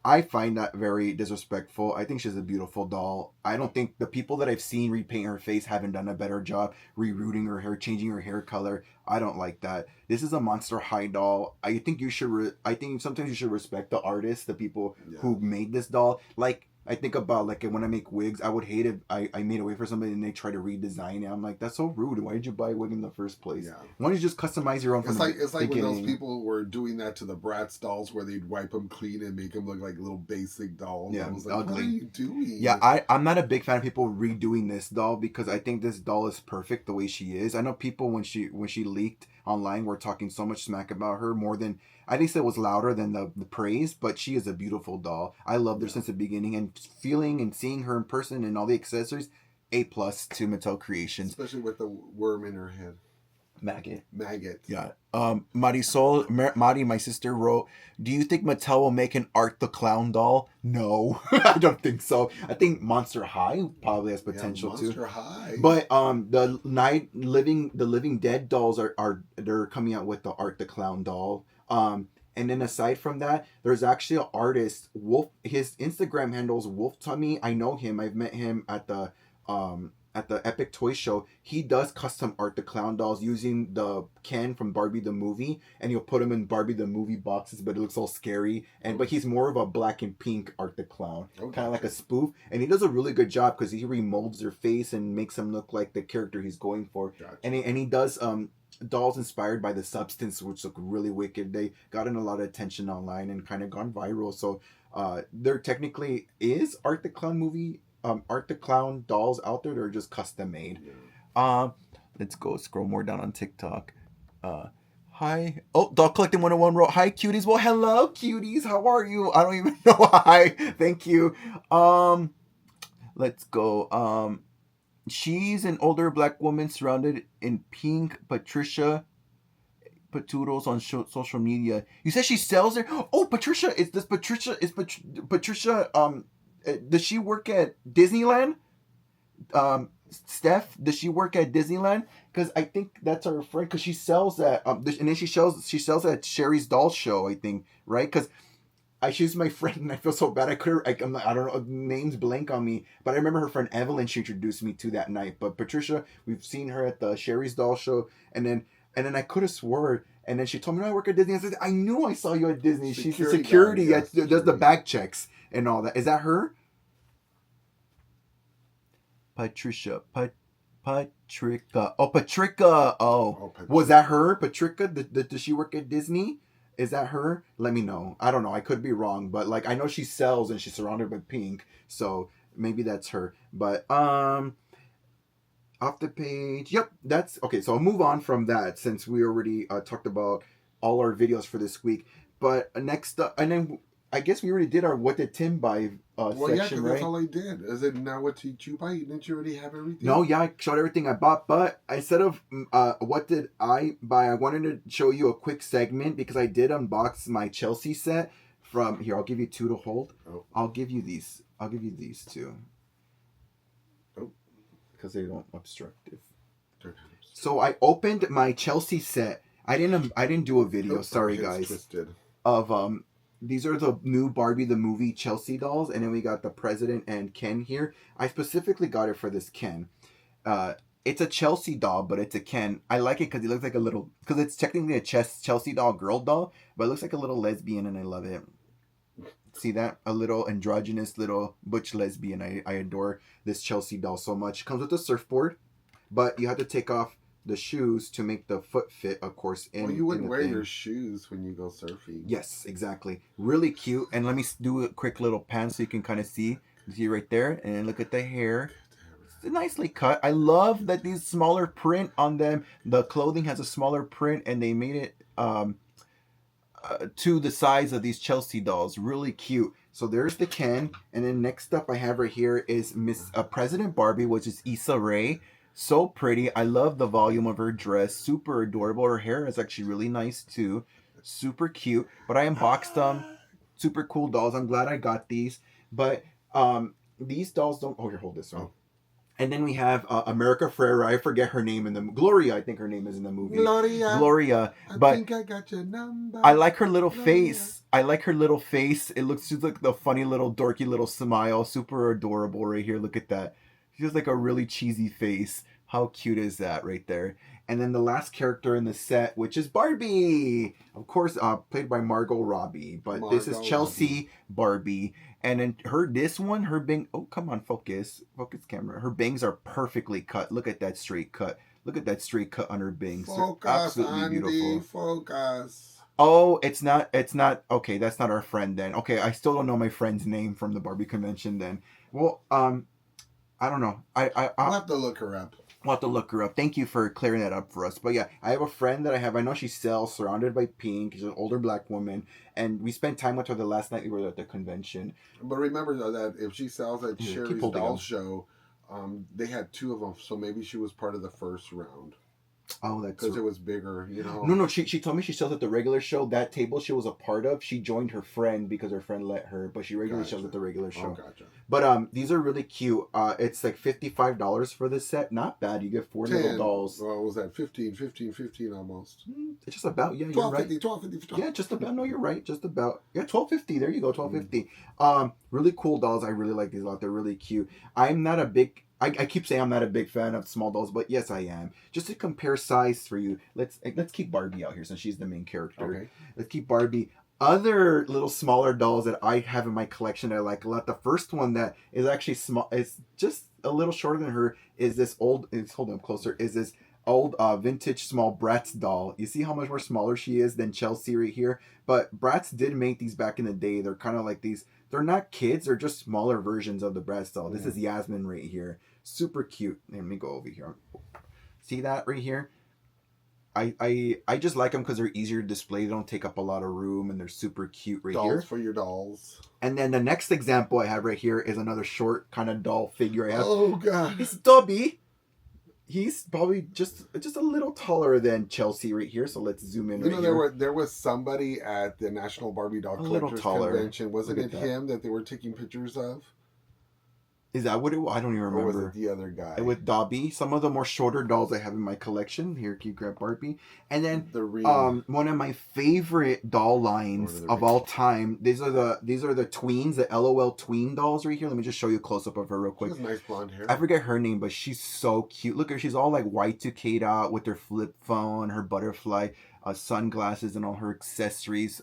S1: I find that very disrespectful. I think she's a beautiful doll. I don't think the people that I've seen repaint her face haven't done a better job rerouting her hair, changing her hair color. I don't like that. This is a Monster High doll. I think you should. I think sometimes you should respect the artists, the people who made this doll. Like I think about like when I make wigs, I would hate if I made a wig for somebody and they try to redesign it. I'm like, that's so rude. Why did you buy a wig in the first place?
S2: Yeah.
S1: Why don't you just customize your own?
S2: It's like when those people were doing that to the Bratz dolls, where they'd wipe them clean and make them look like little basic dolls.
S1: Yeah,
S2: I was like,
S1: ugly.
S2: what are you doing?
S1: Yeah, I'm not a big fan of people redoing this doll because I think this doll is perfect the way she is. I know people when she leaked online were talking so much smack about her, more than I think it was louder than the praise, but she is a beautiful doll. I loved her since the beginning, and feeling and seeing her in person and all the accessories, A+ to Mattel Creations.
S2: Especially with the worm in her head.
S1: Maggot.
S2: Yeah.
S1: Madi, my sister, wrote, do you think Mattel will make an Art the Clown doll? No, I don't think so. I think Monster High probably has potential
S2: Monster High.
S1: But the Living Dead dolls they're coming out with the Art the Clown doll. And then aside from that, there's actually an artist, Wolf. His Instagram handle's Wolf Tummy. I know him. I've met him at the Epic Toy Show. He does custom Art the Clown dolls using the Ken from Barbie the movie, and he'll put them in Barbie the movie boxes, but it looks all scary. But he's more of a black and pink Art the Clown, kind of like a spoof, and he does a really good job because he remolds their face and makes them look like the character he's going for.
S2: Gotcha.
S1: And he does dolls inspired by The Substance, which look really wicked. They gotten a lot of attention online and kind of gone viral. So there technically is Art the Clown dolls out there that are just custom made. Yeah. Let's go scroll more down on TikTok. Hi. Oh, Doll Collecting 101 wrote, hi cuties. Well, hello cuties. How are you? I don't even know. Hi. Thank you. Let's go. She's an older black woman surrounded in pink. Patricia Patoodles on social media. You said she sells there? Oh, Patricia. Patricia does she work at Disneyland? Steph, does she work at Disneyland? Because I think that's her friend. Because she sells at and then she sells at Sherry's Doll Show. I think, right? Because she's my friend and I feel so bad. I don't know, names blank on me, but I remember her friend Evelyn. She introduced me to that night. But Patricia, we've seen her at the Sherry's Doll Show, and then I could have swore. And then she told me, no, I work at Disney. I said, I knew I saw you at Disney. She's the security that does the bag checks and all that. Is that her? Patricia. Patrica. Oh, Patrica. Oh, was that her? Patrica? Does she work at Disney? Is that her? Let me know. I don't know. I could be wrong, but like I know she sells and she's surrounded by pink, so maybe that's her. But off the page. Yep, that's okay. So I'll move on from that since we already talked about all our videos for this week. But next up, and then I guess we already did our what did Tim buy section, right?
S2: That's all I did. Is it now what did you buy? Didn't you already have everything?
S1: No, yeah, I showed everything I bought, but instead of what did I buy, I wanted to show you a quick segment because I did unbox my Chelsea set from here. I'll give you two to hold. Oh. I'll give you these two. Oh, because they don't obstructive. So I opened my Chelsea set. I didn't do a video. Sorry, guys. Twisted. Of These are the new Barbie the movie Chelsea dolls, and then we got the President and Ken here. I specifically got it for this Ken. It's a Chelsea doll, but it's a Ken. I like it because he looks like a little, because it's technically a Chelsea doll, girl doll, but it looks like a little lesbian, and I love it. See that? A little androgynous, little butch lesbian. I adore this Chelsea doll so much. It comes with a surfboard, but you have to take off the shoes to make the foot fit, of course.
S2: Well, you wouldn't wear your shoes when you go surfing.
S1: Yes, exactly. Really cute. And let me do a quick little pan so you can kind of see. See right there, and look at the hair. It's nicely cut. I love that these smaller print on them. The clothing has a smaller print, and they made it to the size of these Chelsea dolls. Really cute. So there's the Ken, and then next up I have right here is Miss President Barbie, which is Issa Rae. So pretty. I love the volume of her dress. Super adorable. Her hair is actually really nice too. Super cute. But I unboxed them. Super cool dolls. I'm glad I got these. But these dolls don't. Oh, here, hold this one. And then we have America Ferrera. I forget her name in the Gloria. I think her name is in the movie. Gloria. But
S2: I think I got your number.
S1: I like her little face. I like her little face. It looks just like the funny little dorky little smile. Super adorable right here. Look at that. She has like a really cheesy face. How cute is that right there? And then the last character in the set, which is Barbie. Of course, played by Margot Robbie. But this is Chelsea Barbie. And then her bang, oh, come on, focus camera. Her bangs are perfectly cut. Look at that straight cut. Look at that straight cut on her bangs.
S2: Focus, absolutely Andy, beautiful. Focus.
S1: Oh, it's not, okay, that's not our friend then. Okay, I still don't know my friend's name from the Barbie convention then. Well, I don't know.
S2: I'll have to look her up.
S1: We'll have to look her up. Thank you for clearing that up for us. But yeah, I have a friend that I know she sells Surrounded by Pink. She's an older black woman. And we spent time with her the last night we were at the convention.
S2: But remember that if she sells at Sherry's doll show, they had 2 of them. So maybe she was part of the first round.
S1: Oh, that's
S2: because it was bigger, you know.
S1: No. She told me she sells at the regular show. That table she was a part of, she joined her friend because her friend let her. But she regularly sells at the regular show.
S2: Oh, gotcha.
S1: But these are really cute. It's like $55 for this set. Not bad. You get 4 little dolls.
S2: Well, what was that 15 almost?
S1: It's just about, yeah.
S2: You're right.
S1: 12.50. Yeah, just about. No, you're right. Just about. Yeah, $12.50. There you go. $12.50. Really cool dolls. I really like these a lot. They're really cute. I'm not a big. I keep saying I'm not a big fan of small dolls, but yes, I am. Just to compare size for you, let's keep Barbie out here since she's the main character.
S2: Okay.
S1: Let's keep Barbie. Other little smaller dolls that I have in my collection that I like a lot. The first one that is actually small, is just a little shorter than her, is this old. Hold on closer. Is this old vintage small Bratz doll? You see how much more smaller she is than Chelsea right here. But Bratz did make these back in the day. They're kind of like these. They're not kids. They're just smaller versions of the Bratz doll. This is Yasmin right here. Super cute. Let me go over here. See that right here? I just like them because they're easier to display. They don't take up a lot of room, and they're super cute right here.
S2: Dolls for your dolls.
S1: And then the next example I have right here is another short kind of doll figure I have.
S2: Oh, God.
S1: It's Dobby. He's probably just a little taller than Chelsea right here. So let's zoom in.
S2: There was somebody at the National Barbie Doll Collectors Convention. Wasn't it him that they were taking pictures of?
S1: Is that what it was? I don't even remember.
S2: Or was it the other guy?
S1: With Dobby. Some of the more shorter dolls I have in my collection. Here, can you grab Barbie? And then one of my favorite doll lines of all time. These are the tweens, the LOL tween dolls right here. Let me just show you a close up of her real quick.
S2: She has nice blonde hair.
S1: I forget her name, but she's so cute. Look at her. She's all like Y2K'd out with her flip phone, her butterfly sunglasses, and all her accessories.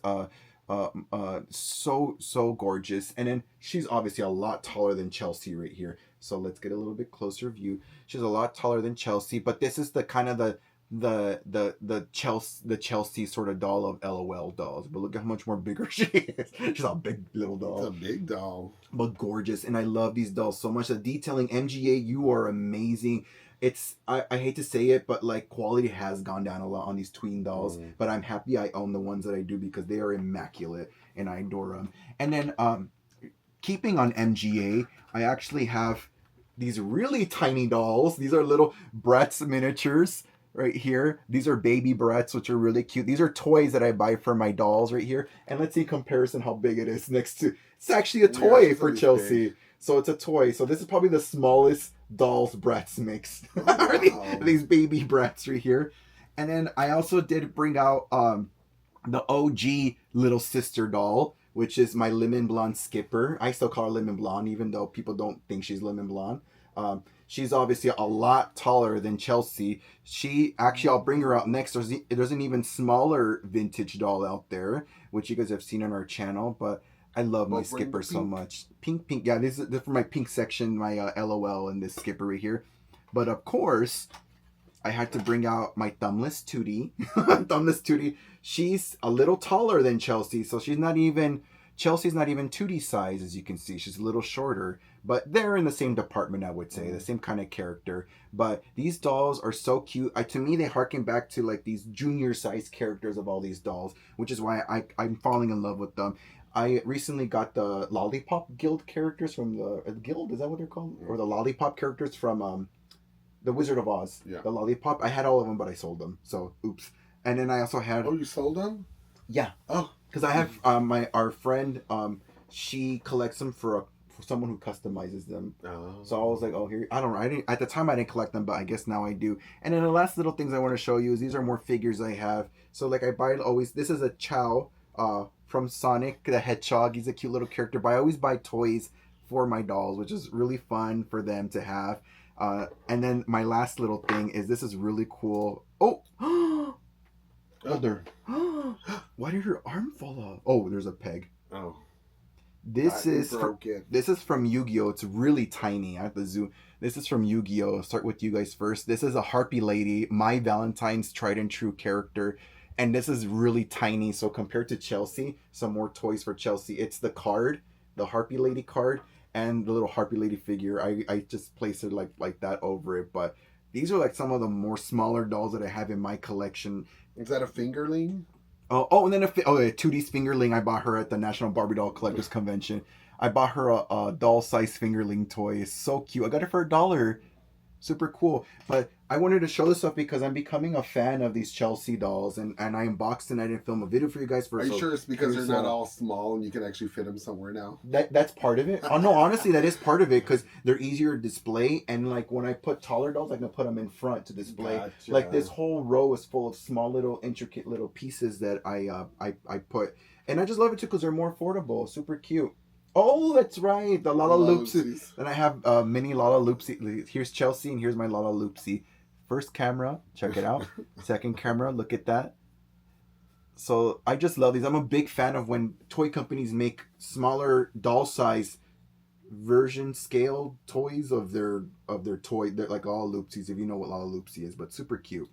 S1: So gorgeous. And then she's obviously a lot taller than Chelsea right here. So let's get a little bit closer view. She's a lot taller than Chelsea, but this is the kind of the Chelsea sort of doll of LOL dolls. But look at how much more bigger she is. She's a big little doll.
S2: It's a big doll.
S1: But gorgeous. And I love these dolls so much. The detailing, MGA, you are amazing. It's I hate to say it, but like quality has gone down a lot on these tween dolls. But I'm happy I own the ones that I do because they are immaculate and I adore them. And then keeping on MGA, I actually have these really tiny dolls. These are little Bratz miniatures right here. These are baby Bratz, which are really cute. These are toys that I buy for my dolls right here. And let's see in comparison how big it is next to. It's actually a toy for Chelsea. Big. So it's a toy. So this is probably the smallest dolls Bratz mix.
S2: Wow.
S1: these baby Bratz right here. And then I also did bring out the OG little sister doll, which is my Lemon Blonde Skipper. I still call her Lemon Blonde, even though people don't think she's Lemon Blonde. She's obviously a lot taller than Chelsea. She actually, I'll bring her out next. There's an even smaller vintage doll out there, which you guys have seen on our channel. But I love my
S2: Well, bring the
S1: Skipper so
S2: pink.
S1: much. Pink, pink. Yeah, this is for my pink section, my LOL and this Skipper right here. But of course, I had to bring out my thumbless Tootie. Thumbless Tootie. She's a little taller than Chelsea, so Chelsea's not even Tootie size, as you can see. She's a little shorter, but they're in the same department, I would say, the same kind of character. But these dolls are so cute. To me, they harken back to like these junior size characters of all these dolls, which is why I'm falling in love with them. I recently got the Lollipop Guild characters from the Guild. Is that what they're called? Or the Lollipop characters from the Wizard of Oz.
S2: Yeah.
S1: The Lollipop. I had all of them, but I sold them. So oops. And then I also had.
S2: Oh, you sold them?
S1: Yeah.
S2: Oh.
S1: Because I have our friend. She collects them for someone who customizes them.
S2: Oh.
S1: So I was like, oh, here. I don't know. I didn't at the time. I didn't collect them, but I guess now I do. And then the last little things I want to show you is these are more figures I have. So like I buy always. This is a Chow. From Sonic the Hedgehog. He's a cute little character. But I always buy toys for my dolls, which is really fun for them to have. And then my last little thing is this is really cool. Oh, Mother. Why did her arm fall off? Oh, there's a peg.
S2: Oh.
S1: This is from Yu-Gi-Oh! It's really tiny. I have to zoom. This is from Yu-Gi-Oh! I'll start with you guys first. This is a Harpy Lady, my Valentine's tried and true character. And this is really tiny. So compared to Chelsea, some more toys for Chelsea. It's the card, the Harpy Lady card, and the little Harpy Lady figure. I just place it like that over it. But these are like some of the more smaller dolls that I have in my collection.
S2: Is that a fingerling?
S1: And then a 2D's fingerling. I bought her at the National Barbie Doll Collectors Convention. I bought her a doll-size fingerling toy. It's so cute. I got it for $1. Super cool. But I wanted to show this up because I'm becoming a fan of these Chelsea dolls, and I unboxed and I didn't film a video for you guys.
S2: Are you sure it's because they're not all small and you can actually fit them somewhere now?
S1: That's part of it. Oh no, honestly, that is part of it because they're easier to display, and like when I put taller dolls, I can put them in front to display.
S2: Gotcha.
S1: Like this whole row is full of small little intricate little pieces that I put, and I just love it too because they're more affordable. Super cute. Oh, that's right. The Lala Loopsy. And I have mini Lala Loopsy. Here's Chelsea and here's my Lala Loopsy. First camera, check it out. Second camera, look at that. So I just love these. I'm a big fan of when toy companies make smaller doll size version scale toys of their toy. They're like Lala Loopsies, if you know what Lala Loopsy is, but super cute.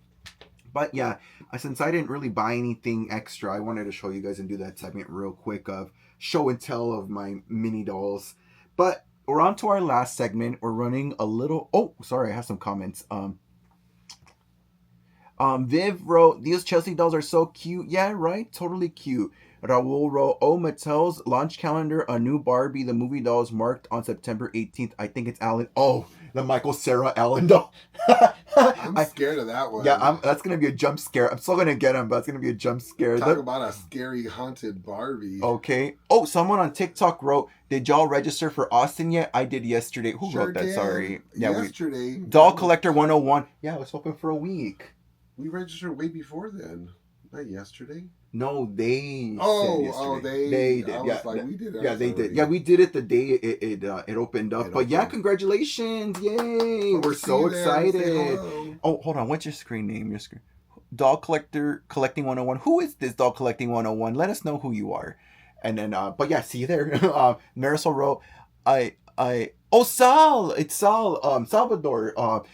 S1: But yeah, since I didn't really buy anything extra, I wanted to show you guys and do that segment real quick of show and tell of my mini dolls. But we're on to our last segment. We're running a little. Oh, sorry, I have some comments. Viv wrote, these Chelsea dolls are so cute. Yeah, right? Totally cute. Raul wrote, oh, Mattel's launch calendar, a new Barbie, the movie dolls marked on September 18th. I think it's Alan. Oh, the Michael Cera Alan doll.
S2: I'm scared of that one.
S1: Yeah, that's going to be a jump scare. I'm still going to get him, but it's going to be a jump scare.
S2: Talk about a scary haunted Barbie.
S1: Okay. Oh, someone on TikTok wrote, did y'all register for Austin yet? I did yesterday. Who wrote that?
S2: Did.
S1: Sorry. Yeah,
S2: yesterday.
S1: Doll Collector 101. Yeah, I was hoping for a week.
S2: We registered way before then. Not yesterday.
S1: No, they.
S2: They did.
S1: Yeah,
S2: like, we did.
S1: Yeah, they did. Yeah, we did it the day it opened up. But yeah, congratulations! Yay! We're so excited. Oh, hold on. What's your screen name? Your screen. Doll Collector Collecting 101. Who is this Doll Collecting 101? Let us know who you are. And then, but yeah, see you there. Marisol wrote, Oh, Sal! It's Sal. Salvador.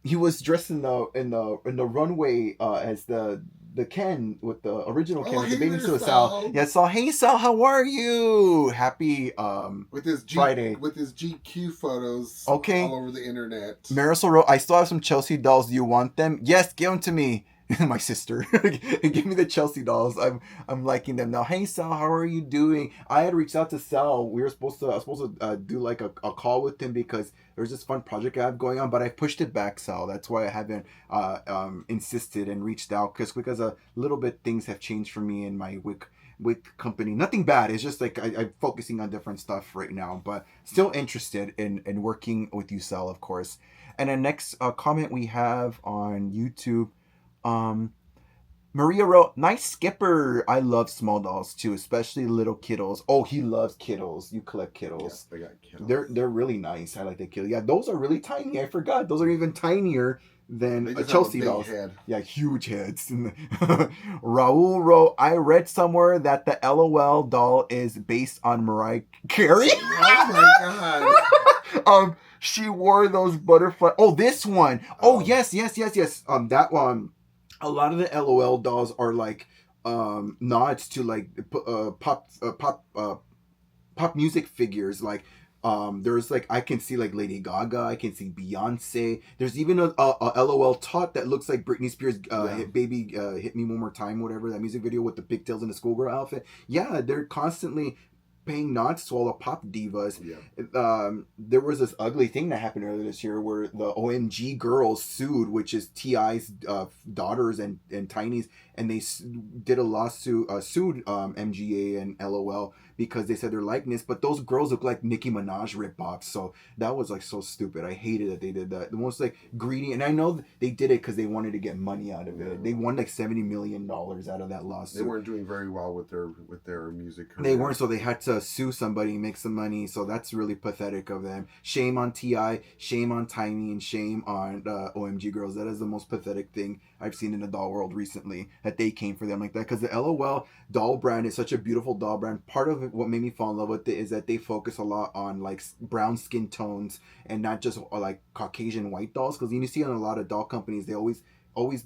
S1: He was dressed in the runway as the Ken with the original Ken with the baby suit. Sal. Yeah, Sal. Hey, Sal. How are you? Happy
S2: with his
S1: Friday
S2: with his GQ photos.
S1: Okay.
S2: All over the internet.
S1: Marisol wrote, I still have some Chelsea dolls. Do you want them? Yes, give them to me. My sister. Give me the Chelsea dolls. I'm liking them now. Hey Sal, how are you doing? I had reached out to Sal. I was supposed to do like a call with him because there's this fun project I have going on, but I pushed it back, Sal. That's why I haven't insisted and reached out because a little bit things have changed for me in my WIC company. Nothing bad. It's just like I'm focusing on different stuff right now, but still interested in working with you, Sal, of course. And the next comment we have on YouTube. Maria wrote, "Nice skipper. I love small dolls too, especially little kiddos." Oh, he loves kiddos. You collect
S2: Yes,
S1: kiddos.
S2: they got kills.
S1: They're really nice. I like the kiddos. Yeah, those are really tiny. I forgot. Those are even tinier than
S2: They just have a
S1: Chelsea
S2: big
S1: dolls.
S2: head.
S1: Yeah, huge heads. Raul wrote, "I read somewhere that the LOL doll is based on Mariah Carey."
S2: Oh my god.
S1: She wore those butterfly. Oh, this one. Oh,
S2: Oh,
S1: yes, yes, yes, yes. That one. A lot of the LOL dolls are like nods to like pop music figures. Like there's like I can see like Lady Gaga, I can see Beyonce. There's even a LOL tot that looks like Britney Spears.
S2: yeah.
S1: Hit baby, hit me one more time, whatever that music video with the pigtails and the schoolgirl outfit. Yeah, they're constantly paying nods to all the pop divas.
S2: Yeah.
S1: There was this ugly thing that happened earlier this year where the OMG girls sued, which is Ti's daughters and Tiny's, and they did a lawsuit, sued MGA and LOL because they said their likeness, but those girls look like Nicki Minaj ripoffs. So that was like so stupid. I hated that they did that. The most like greedy, and I know they did it because they wanted to get money out of it. They won like $70 million out of that lawsuit.
S2: They weren't doing very well with their music career.
S1: They weren't, so they had to sue somebody and make some money. So that's really pathetic of them. Shame on Ti, shame on Tiny, and shame on OMG girls. That is the most pathetic thing I've seen in the doll world recently. That they came for them like that, because the LOL doll brand is such a beautiful doll brand. Part of it, what made me fall in love with it, is that they focus a lot on like brown skin tones and not just like Caucasian white dolls. Because you see on a lot of doll companies, they always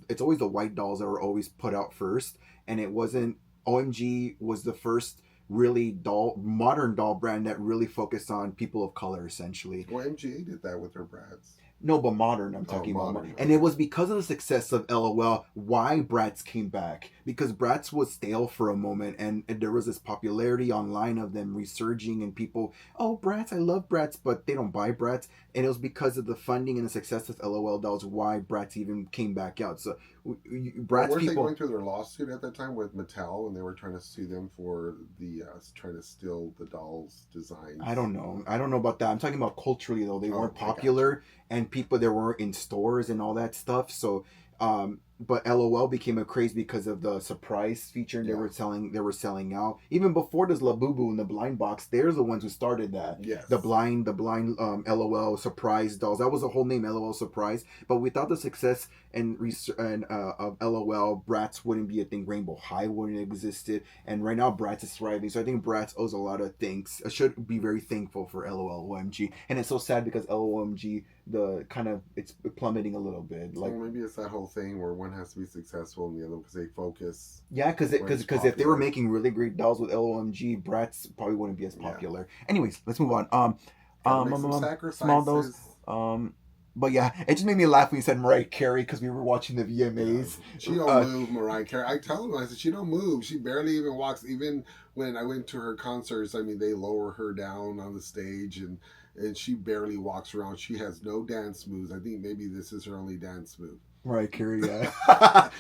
S1: it's always the white dolls that were always put out first, and it wasn't. OMG was the first really modern doll brand that really focused on people of color, essentially.
S2: Well, MGA did that with their Brads.
S1: No, but modern, I'm talking about.
S2: Modern.
S1: And it was because of the success of LOL why Bratz came back. Because Bratz was stale for a moment, and there was this popularity online of them resurging, and people, oh, Bratz, I love Bratz, but they don't buy Bratz. And it was because of the funding and the success of LOL dolls why Bratz even came back out. So Bratz
S2: Weren't they
S1: people.
S2: going through their lawsuit at that time with Mattel, and they were trying to sue them for the trying to steal the dolls' designs?
S1: I don't know. I don't know about that. I'm talking about culturally though. They weren't
S2: Okay,
S1: popular, and people there weren't in stores and all that stuff. So, but LOL became a craze because of the surprise feature, and
S2: Yeah.
S1: they were selling out even before this Labubu and the blind box. They're the ones who started that.
S2: Yes.
S1: The blind LOL surprise dolls. That was the whole name, LOL surprise. But without the success of LOL, Bratz wouldn't be a thing. Rainbow High wouldn't have existed, and right now Bratz is thriving. So I think Bratz owes a lot of thanks. I should be very thankful for LOL OMG, and it's so sad because LOL OMG it's plummeting a little bit. Like,
S2: well, maybe it's that whole thing where one has to be successful and the other because they focus.
S1: yeah, because if they were making really great dolls with LOMG, Bratz probably wouldn't be as popular. Yeah. Anyways, let's move on. Small dolls. But yeah, it just made me laugh when you said Mariah Carey because we were watching the VMAs.
S2: Yeah. She don't move, Mariah Carey. I tell them, I said, she don't move. She barely even walks. Even when I went to her concerts, I mean, they lower her down on the stage and she barely walks around. She has no dance moves. I think maybe this is her only dance move.
S1: Mariah Carey, yeah.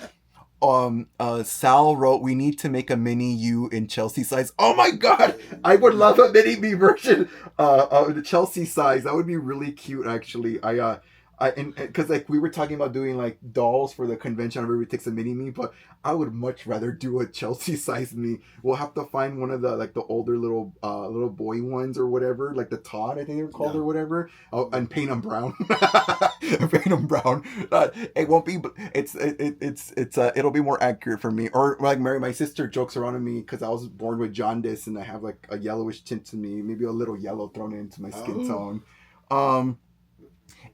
S1: Sal wrote, "We need to make a mini you in Chelsea size." Oh my god, I would love a mini me version of the Chelsea size. That would be really cute, actually. Because like we were talking about doing like dolls for the convention, everybody takes a mini me, but I would much rather do a Chelsea size me. We'll have to find one of the like the older little boy ones or whatever, like the Todd, I think they're called, or whatever, and paint them brown. Paint them brown. It won't be. It'll be more accurate for me. Or like my sister jokes around with me because I was born with jaundice and I have like a yellowish tint to me, maybe a little yellow thrown into my skin tone.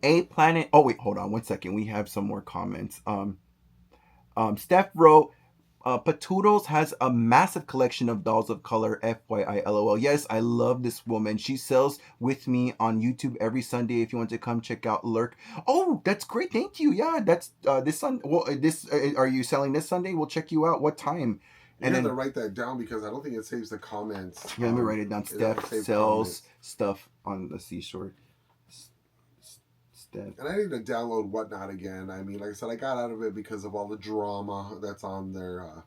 S1: A Planet. Oh wait, hold on 1 second. We have some more comments. Steph wrote, Patoodles has a massive collection of dolls of color. FYI, LOL. Yes, I love this woman. She sells with me on YouTube every Sunday. If you want to come check out Lurk. Oh, that's great. Thank you. Yeah, that's this Sunday. Well, are you selling this Sunday? We'll check you out. What time?
S2: And then to write that down because I don't think it saves the comments.
S1: Yeah, let me write it down. Steph sells stuff on the seashore.
S2: And I need to download Whatnot again. I mean, like I said, I got out of it because of all the drama that's on their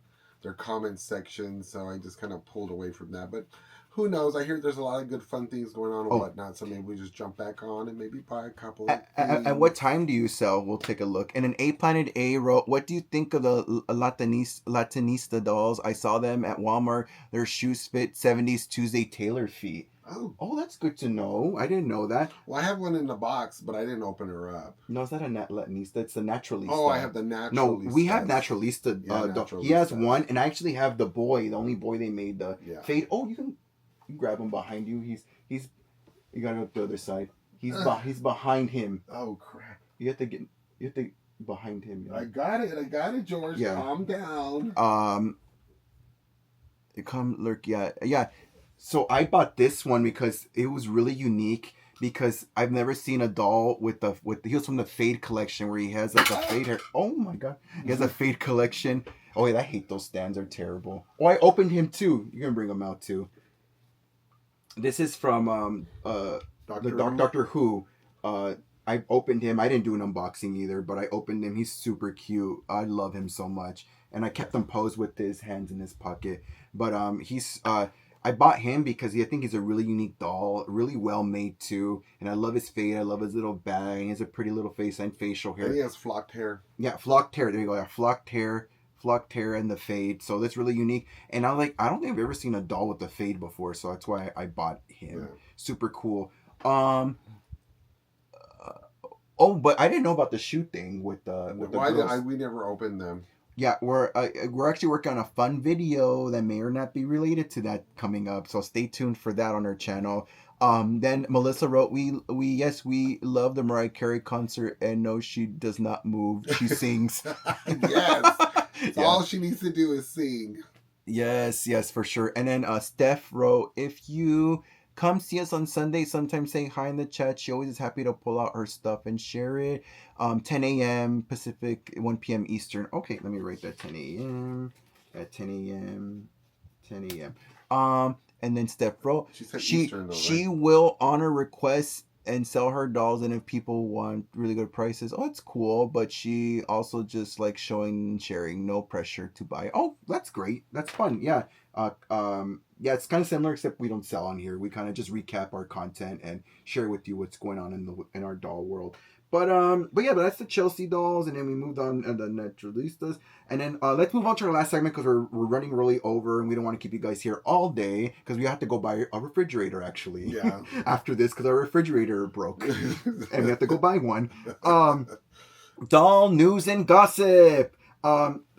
S2: comment section, so I just kind of pulled away from that. But who knows? I hear there's a lot of good fun things going on and
S1: Oh,
S2: whatnot. So maybe we just jump back on and maybe buy a couple of
S1: at what
S2: things.
S1: time do you sell? We'll take a look. And an A Planet A row. What do you think of the Latinista dolls? I saw them at Walmart. Their shoes fit 70s Tuesday Taylor feet.
S2: Oh,
S1: Oh, that's good to know. I didn't know that.
S2: well, I have one in the box, but I didn't open her up.
S1: No, it's not a Latinista. It's a
S2: Oh, I
S1: Naturalista.
S2: have the
S1: No, we have
S2: naturalistas.
S1: Naturalista.
S2: Yeah,
S1: He has
S2: naturalistas.
S1: one, and I actually have the boy, the only boy they made, the
S2: Yeah.
S1: fade. Oh, you can grab him behind you. He's. You gotta go to the other side. He's behind him.
S2: Oh crap!
S1: You have to get. You have to behind him.
S2: I got it. I got it, George.
S1: Yeah.
S2: Calm down.
S1: Come lurk. Yeah. So I bought this one because it was really unique. Because I've never seen a doll with he was from the Fade collection where he has like a fade hair. Oh my god, he has a Fade collection. Oh wait, I hate those stands. They're terrible. Oh, I opened him too. You can bring him out too. This is from Doctor Who. I opened him. I didn't do an unboxing either, but I opened him. He's super cute. I love him so much, and I kept him posed with his hands in his pocket. But he's I bought him because I think he's a really unique doll, really well made too, and I love his fade. I love his little bag. He has a pretty little face and facial hair.
S2: And he has flocked hair.
S1: Yeah, flocked hair. There you go. Yeah, flocked hair, and the fade. So that's really unique. And I don't think I've ever seen a doll with the fade before, so that's why I bought him.
S2: Yeah.
S1: Super cool. Oh, but I didn't know about the shoe thing with the girls.
S2: We never opened them.
S1: Yeah, we're actually working on a fun video that may or not be related to that coming up. So stay tuned for that on our channel. Then Melissa wrote, we love the Mariah Carey concert, and no, she does not move. She sings.
S2: Yes.
S1: Yeah.
S2: All she needs to do is sing.
S1: Yes, for sure. And then Steph wrote, if you come see us on Sunday, sometimes say hi in the chat. She always is happy to pull out her stuff and share it. 10 a.m. Pacific, 1 p.m. Eastern. Okay, let me write that 10 a.m. At 10 a.m. 10 a.m. And then Steph wrote,
S2: She said Eastern though,
S1: she
S2: right?
S1: will honor requests and sell her dolls, and if people want really good prices, oh, it's cool. But she also just likes showing and sharing, no pressure to buy. Oh, that's great. That's fun. Yeah. Yeah, it's kind of similar, except we don't sell on here. We kind of just recap our content and share with you what's going on in our doll world. But yeah, but that's the Chelsea dolls, and then we moved on to the Naturalistas, and then let's move on to our last segment because we're running really over, and we don't want to keep you guys here all day because we have to go buy a refrigerator actually.
S2: Yeah.
S1: After this, because our refrigerator broke, and we have to go buy one. Doll news and gossip.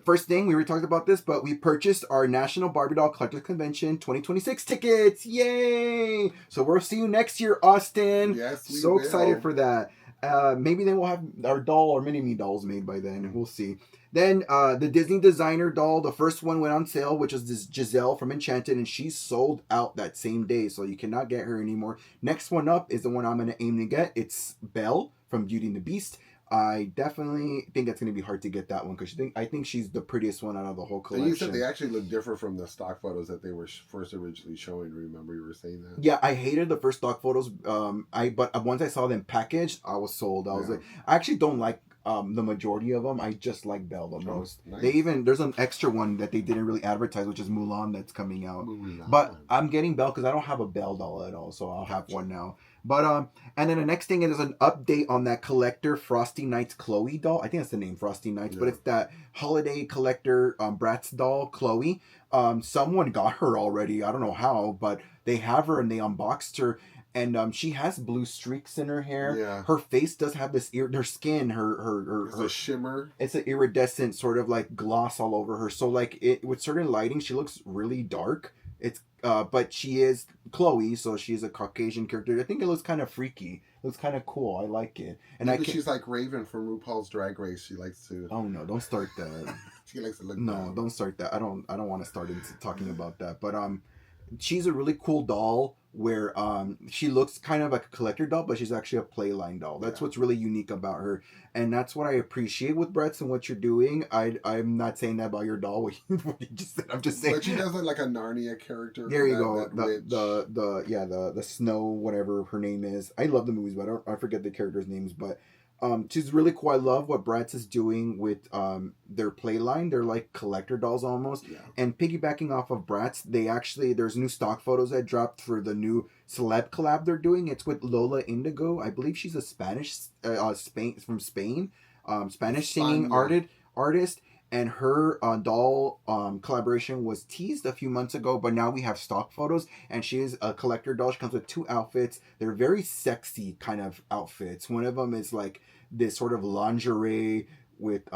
S1: First thing, we already talked about this, but we purchased our National Barbie Doll Collectors Convention 2026 tickets. Yay! So we'll see you next year, Austin.
S2: Yes, we
S1: so
S2: will.
S1: excited for that. Maybe then we'll have our doll or mini-me dolls made by then. We'll see. Then the Disney designer doll, the first one went on sale, which was this Giselle from Enchanted, and she sold out that same day, so you cannot get her anymore. Next one up is the one I'm going to aim to get. It's Belle from Beauty and the Beast. I definitely think it's going to be hard to get that one because I think she's the pretty one out of the whole collection.
S2: And you said they actually look different from the stock photos that they were first originally showing. Remember you were saying that?
S1: Yeah, I hated the first stock photos. But once I saw them packaged, I was sold. I was like, I actually don't like the majority of them. I just like Belle the most.
S2: Nice.
S1: There's an extra one that they didn't really advertise, which is Mulan, that's coming out. But I'm getting Belle because I don't have a Belle doll at all, so I'll have one now. But and then the next thing is an update on that collector Frosty Nights Chloe doll. I think that's the name, Frosty Nights, but it's that holiday collector Bratz doll Chloe. Someone got her already. I don't know how, but they have her and they unboxed her. And she has blue streaks in her hair.
S2: Yeah.
S1: Her face does have this her skin, her
S2: a shimmer.
S1: It's an iridescent sort of like gloss all over her. So like with certain lighting, she looks really dark. It's but she is Chloe, so she's a Caucasian character. I think it looks kind of freaky. It looks kind of cool. I like it. And
S2: she's like Raven from RuPaul's Drag Race. She likes to.
S1: Oh no! Don't start that.
S2: She likes to look.
S1: No,
S2: down.
S1: Don't start that. I don't want to start into talking about that. But she's a really cool doll where she looks kind of like a collector doll, but she's actually a playline doll. That's what's really unique about her, and that's what I appreciate with Bretts and what you're doing. I'm not saying that about your doll. What you just said. I'm just saying.
S2: But she does look like a Narnia character.
S1: There you go. The snow, whatever her name is. I love the movies, but I forget the characters' names. But She's really cool. I love what Bratz is doing with their play line. They're like collector dolls almost.
S2: Yeah.
S1: And piggybacking off of Bratz, there's new stock photos that dropped for the new celeb collab they're doing. It's with Lola Indigo. I believe she's a Spain from Spain, Spanish singing
S2: España.
S1: artist. And her doll collaboration was teased a few months ago, but now we have stock photos. And she is a collector doll. She comes with two outfits. They're very sexy kind of outfits. One of them is like this sort of lingerie with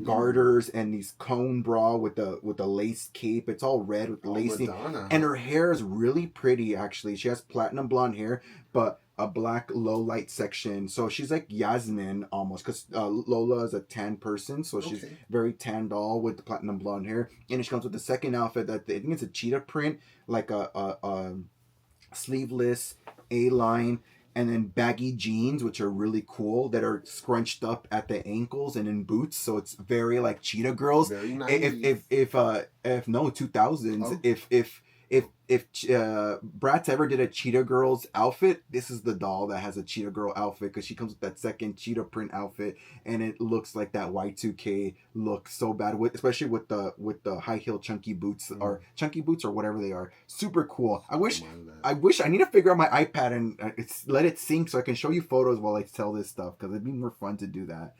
S1: garters and these cone bra with the lace cape. It's all red with lacing,
S2: Madonna.
S1: and her hair is really pretty. Actually, she has platinum blonde hair, but a black low light section. So she's like Yasmin almost, because Lola is a tan person, so she's very tan doll with the platinum blonde hair. And she comes with the second outfit that I think it's a cheetah print, like a sleeveless A line, and then baggy jeans, which are really cool, that are scrunched up at the ankles and in boots. So it's very like Cheetah Girls.
S2: Very nice.
S1: If no 2000s, if Bratz ever did a Cheetah Girls outfit, this is the doll that has a Cheetah Girl outfit, because she comes with that second cheetah print outfit, and it looks like that Y2K look so bad, especially with the high heel chunky boots or whatever they are. Super cool. I wish I need to figure out my iPad and let it sync so I can show you photos while I tell this stuff, because it'd be more fun to do that.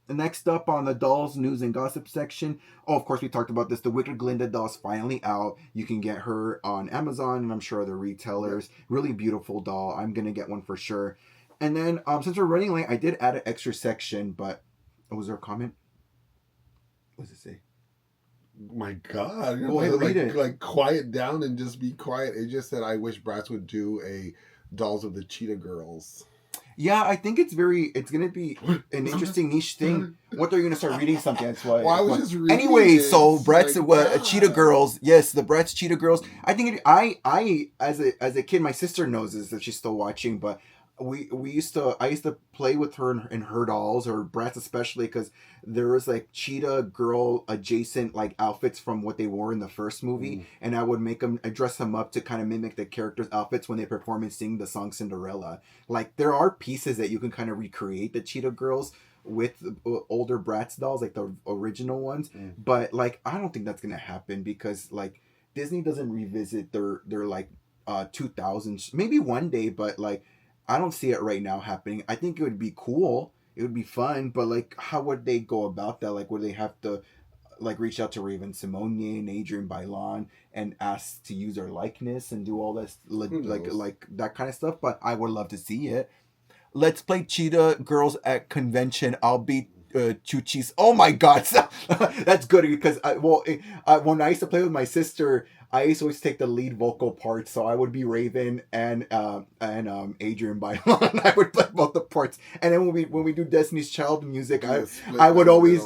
S1: Next up on the dolls news and gossip section. Oh, of course we talked about this. The Wicked Glinda doll's finally out. You can get her on Amazon and I'm sure other retailers. Really beautiful doll. I'm gonna get one for sure. And then since we're running late, I did add an extra section, but was there a comment? What does it say?
S2: My God!
S1: Go ahead, read it.
S2: Like quiet down and just be quiet. It just said, "I wish Bratz would do a dolls of the Cheetah Girls."
S1: Yeah, I think it's gonna be an interesting niche thing. What they're gonna start reading something. That's why.
S2: Well, I was just reading.
S1: Anyway,
S2: it.
S1: so Brett's
S2: like,
S1: Cheetah Girls. Yes, the Brett's Cheetah Girls. I think I as a kid, my sister knows this, that she's still watching, but I used to play with her and her dolls, or Bratz especially, because there was like Cheetah Girl adjacent like outfits from what they wore in the first movie, and I dress them up to kind of mimic the characters' outfits when they perform and sing the song Cinderella. Like there are pieces that you can kind of recreate the Cheetah Girls with older Bratz dolls, like the original ones, but like I don't think that's gonna happen, because like Disney doesn't revisit their like 2000s, maybe one day, but like I don't see it right now happening. I think it would be cool. It would be fun, but like, how would they go about that? Like, would they have to like reach out to Raven Simonier and Adrian Bailon and ask to use their likeness and do all this like that kind of stuff? But I would love to see it. Let's play Cheetah Girls at convention. I'll be Chuchi's. Oh my God, that's good, because when I used to play with my sister, I used to always take the lead vocal part, so I would be Raven and Adrian Bailon. I would play both the parts, and then when we do Destiny's Child music, I would always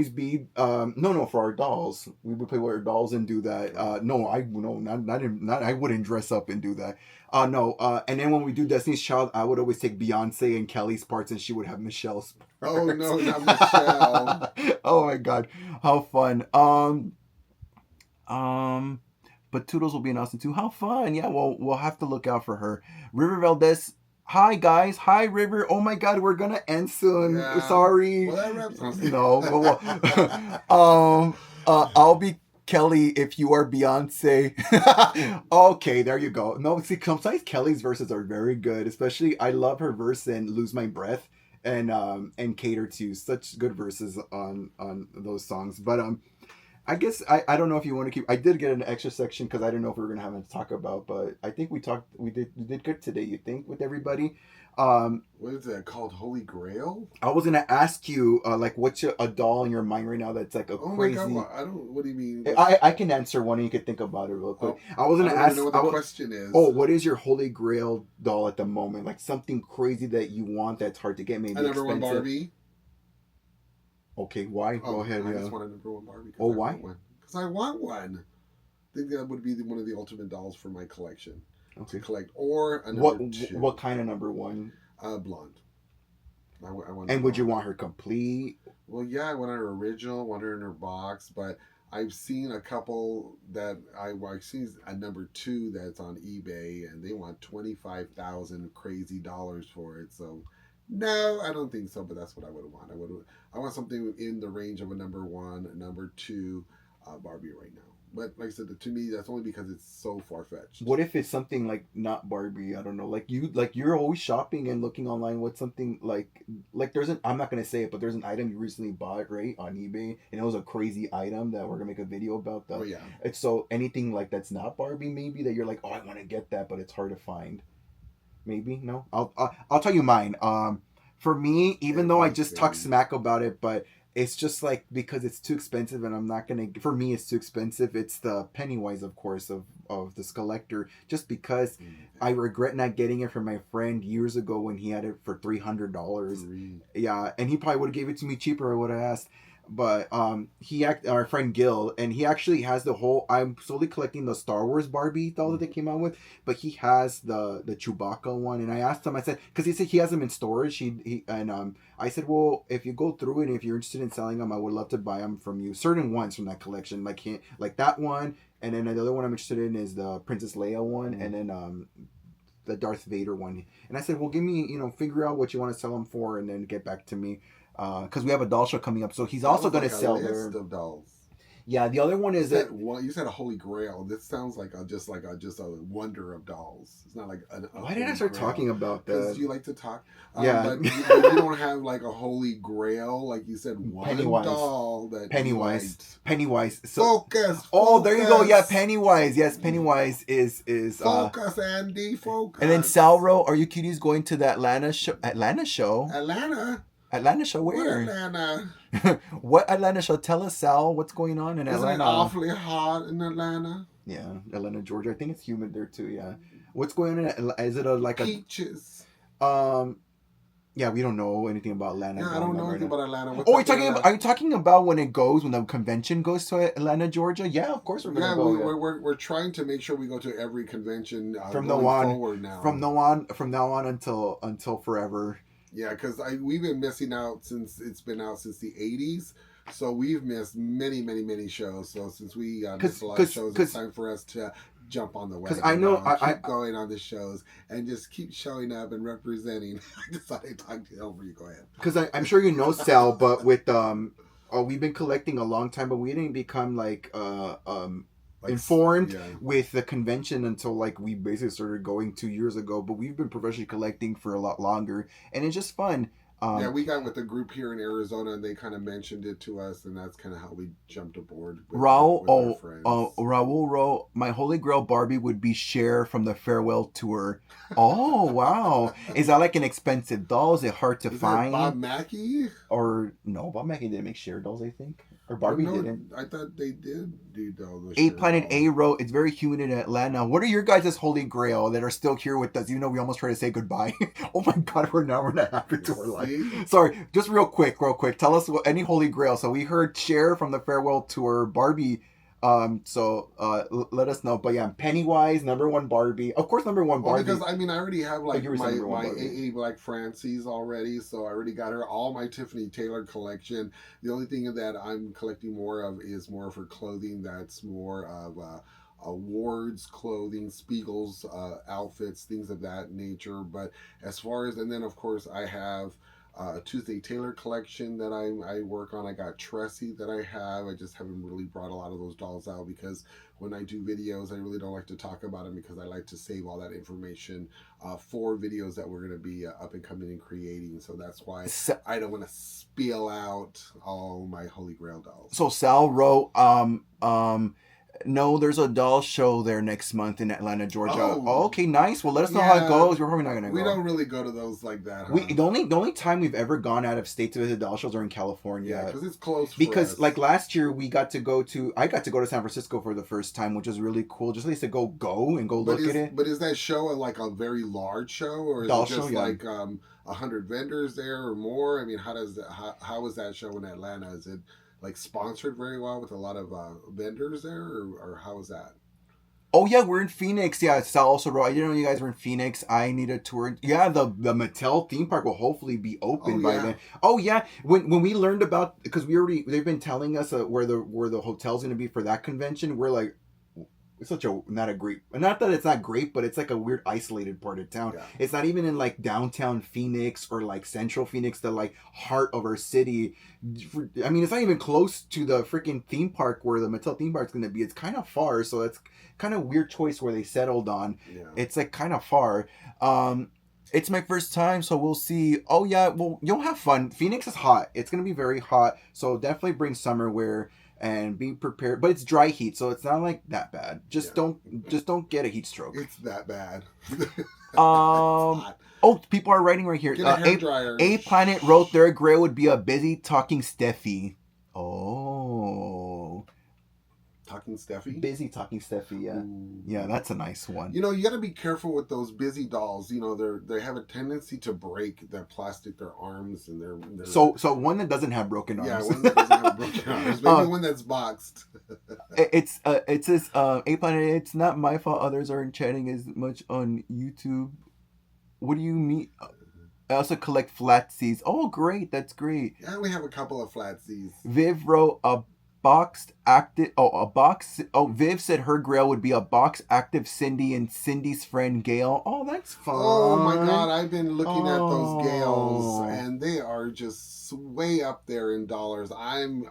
S1: be no, for our dolls, we would play with our dolls and do that. Not I wouldn't dress up and do that. And then when we do Destiny's Child, I would always take Beyonce and Kelly's parts, and she would have Michelle's parts.
S2: Oh no, not Michelle!
S1: Oh my God, how fun! But Toodles will be in Austin too. How fun! Yeah, well, we'll have to look out for her. River Valdez. Hi guys, hi River. Oh my God, we're gonna end soon. Yeah. Sorry.
S2: Well, that wraps up.
S1: No. I'll be Kelly if you are Beyonce. Okay, there you go. No, see, sometimes Kelly's verses are very good. Especially, I love her verse in "Lose My Breath" and "Cater To." Such good verses on those songs. But I guess I don't know if you want to keep. I did get an extra section because I didn't know if we were gonna have it to talk about, but I think we did good today. You think, with everybody?
S2: What is that called? Holy Grail?
S1: I was gonna ask you, like, what's a doll in your mind right now that's like a crazy?
S2: Oh my God! I don't. What do you mean?
S1: I can answer one, and you can think about it real quick. I was gonna ask.
S2: I don't know what the question is.
S1: Oh, what is your Holy Grail doll at the moment? Like something crazy that you want that's hard to get, maybe
S2: number
S1: expensive.
S2: one Barbie.
S1: Okay, why? Go ahead.
S2: I just want a number one Barbie.
S1: Oh, why?
S2: Because I want one. I think that would be one of the ultimate dolls for my collection.
S1: Okay.
S2: To collect, or a number two.
S1: What kind of number one?
S2: Blonde. I want.
S1: And would you want her complete?
S2: Well, yeah, I want her original. Want her in her box, but I've seen a couple that I've seen a number two that's on eBay, and they want $25,000 crazy dollars for it. So No, I don't think so. But that's what I would want. I want something in the range of a number one, a number two, Barbie right now. But like I said, to me, that's only because it's so far fetched.
S1: What if it's something like not Barbie? I don't know. Like you're always shopping and looking online. What's something like there's an I'm not gonna say it, but there's an item you recently bought right on eBay, and it was a crazy item that we're gonna make a video about.
S2: Oh
S1: The
S2: yeah.
S1: it's so anything like that's not Barbie maybe that you're like, oh, I want to get that, but it's hard to find. Maybe no. I'll tell you mine. For me, even though I just talk
S2: Everything.
S1: smack about it, but it's just like because it's too expensive, and I'm not gonna. For me, it's too expensive. It's the Pennywise, of course, of this collector. Just because I regret not getting it from my friend years ago when he had it for $300.
S2: Three.
S1: Yeah, and he probably would have gave it to me cheaper. I would have asked. But our friend Gil, and he actually has the whole. I'm slowly collecting the Star Wars Barbie doll that they came out with, but he has the Chewbacca one, and I asked him. I said because he said he has them in storage. He and I said, well, if you go through it, and if you're interested in selling them, I would love to buy them from you. Certain ones from that collection, like that one, and then the other one I'm interested in is the Princess Leia one, and then the Darth Vader one. And I said, well, give me, figure out what you want to sell them for, and then get back to me. Because we have a doll show coming up, so he's
S2: That
S1: also
S2: was
S1: going to
S2: like a
S1: sell
S2: list
S1: their.
S2: of dolls.
S1: Yeah, the other one
S2: You
S1: is
S2: said
S1: that.
S2: one. You said a holy grail. This sounds like just a wonder of dolls. It's not like a
S1: Why did I
S2: holy
S1: start
S2: grail.
S1: talking about
S2: Because
S1: that?
S2: you like to talk.
S1: Yeah.
S2: But you don't have like a holy grail, like you said, one
S1: Pennywise.
S2: doll that
S1: Pennywise.
S2: you liked.
S1: Pennywise. So,
S2: Focus.
S1: oh, there you go. Yeah,
S2: focus.
S1: Pennywise. Yes, Pennywise is
S2: Focus, Andy. Focus.
S1: and then Salro, are you cuties going to the Atlanta show? Atlanta show?
S2: Atlanta.
S1: Show
S2: What
S1: where?
S2: Atlanta?
S1: What Atlanta show? Tell us, Sal, what's going on in
S2: Isn't
S1: Atlanta?
S2: it awfully hot in Atlanta?
S1: Yeah, Atlanta, Georgia. I think it's humid there too. Yeah. What's going on? Is it like
S2: Peaches.
S1: Yeah, we don't know anything about Atlanta.
S2: Yeah, I don't know anything
S1: now.
S2: about Atlanta. What's
S1: Oh,
S2: up in Atlanta?
S1: are you talking about when the convention goes to Atlanta, Georgia? Yeah, of course we're gonna
S2: Yeah,
S1: go.
S2: we're trying to make sure we go to every convention
S1: From
S2: going
S1: now on,
S2: forward now.
S1: From now on until forever.
S2: Yeah, because we've been missing out since it's been out since the '80s, so we've missed many shows. So since we missed a lot of shows, it's time for us to jump on the wagon.
S1: Because I know
S2: keep going on the shows and just keep showing up and representing. I decided to talk to you over. You go ahead.
S1: Because I'm sure you know Sal, but with we've been collecting a long time, but we didn't become informed with the convention until we basically started going 2 years ago. But we've been professionally collecting for a lot longer, and it's just fun.
S2: Yeah, we got with a group here in Arizona, and they kind of mentioned it to us, and that's kind of how we jumped aboard. With our
S1: Raul, my Holy Grail Barbie would be Cher from the farewell tour. Oh wow, is that like an expensive doll? Is it hard to find?
S2: Bob Mackie?
S1: Or no, Bob Mackie didn't make Cher dolls, I think. Or Barbie didn't.
S2: I thought they did do dolls.
S1: 8 Planet A Row. It's very humid in Atlanta. What are your guys' Holy Grail that are still here with us? Even though we almost tried to say goodbye. Oh my God, we're not happy to our life. Sorry, just real quick. Tell us any Holy Grail. So we heard Cher from the farewell tour, Barbie. Let us know. But yeah, Pennywise, number one Barbie. Of course, number one Barbie.
S2: Because I already have my AA Black Francis already, so I already got her all my Tiffany Taylor collection. The only thing that I'm collecting more of is more of her clothing. That's more of awards clothing, Spiegel's outfits, things of that nature. But as far as, and then of course I have Tuesday Taylor collection that I work on. I got Tressie that I have. I just haven't really brought a lot of those dolls out because when I do videos, I really don't like to talk about them because I like to save all that information for videos that we're going to be up and coming and creating. So that's why I don't want to spill out all my Holy Grail dolls.
S1: So Sal wrote, no, there's a doll show there next month in Atlanta, Georgia. Oh, okay, nice. Well, let us know how it goes. We're probably not gonna go.
S2: We don't really go to those like that. Huh?
S1: The only time we've ever gone out of state to visit doll shows are in California.
S2: Yeah, because it's close.
S1: Because like last year, I got to go to San Francisco for the first time, which was really cool. Just at least to go and look at it.
S2: But is that show like a very large show, or is it just like 100 vendors there or more? I mean, how is that show in Atlanta? Is it like sponsored very well with a lot of vendors there, or how is that?
S1: Oh yeah, we're in Phoenix. Yeah, Sal also wrote. I didn't know you guys were in Phoenix. I need a tour. Yeah, the Mattel theme park will hopefully be open by then. Oh yeah, when we learned about, because they've been telling us where the hotel's gonna be for that convention. We're like, it's such a not a great, not that it's not great, but it's like a weird isolated part of town.
S2: Yeah.
S1: It's not even in like downtown Phoenix or like central Phoenix, the like heart of our city. I mean, it's not even close to the freaking theme park where the Mattel theme park's gonna be. It's kind of far, so that's kind of weird choice where they settled on.
S2: Yeah.
S1: It's like kind of far. It's my first time, so we'll see. Oh yeah, well, you'll have fun. Phoenix is hot. It's gonna be very hot, so definitely bring summer wear and be prepared. But it's dry heat, so it's not like that bad. Just don't get a heat stroke.
S2: It's that bad.
S1: Oh, people are writing right here.
S2: Get a hair dryer.
S1: A Planet wrote their Grail would be a busy talking Steffi. Oh.
S2: Talking Steffi?
S1: Busy talking Steffi, yeah. Ooh. Yeah, that's a nice one.
S2: You know, you got to be careful with those busy dolls. You know, they have a tendency to break their plastic, their arms, and their...
S1: So one that doesn't have broken arms.
S2: Yeah, one that doesn't have broken arms. Maybe one that's boxed.
S1: It says, A Planet, it's not my fault others aren't chatting as much on YouTube. What do you mean? I also collect flatsies. Oh, great. That's great.
S2: Yeah, we have a couple of flatsies.
S1: Viv wrote a boxed active. Oh, a box. Oh, Viv said her Grail would be a box active Cindy and Cindy's friend Gail. Oh, that's fun.
S2: Oh my God, I've been looking at those Gails, and they are just way up there in dollars. I've been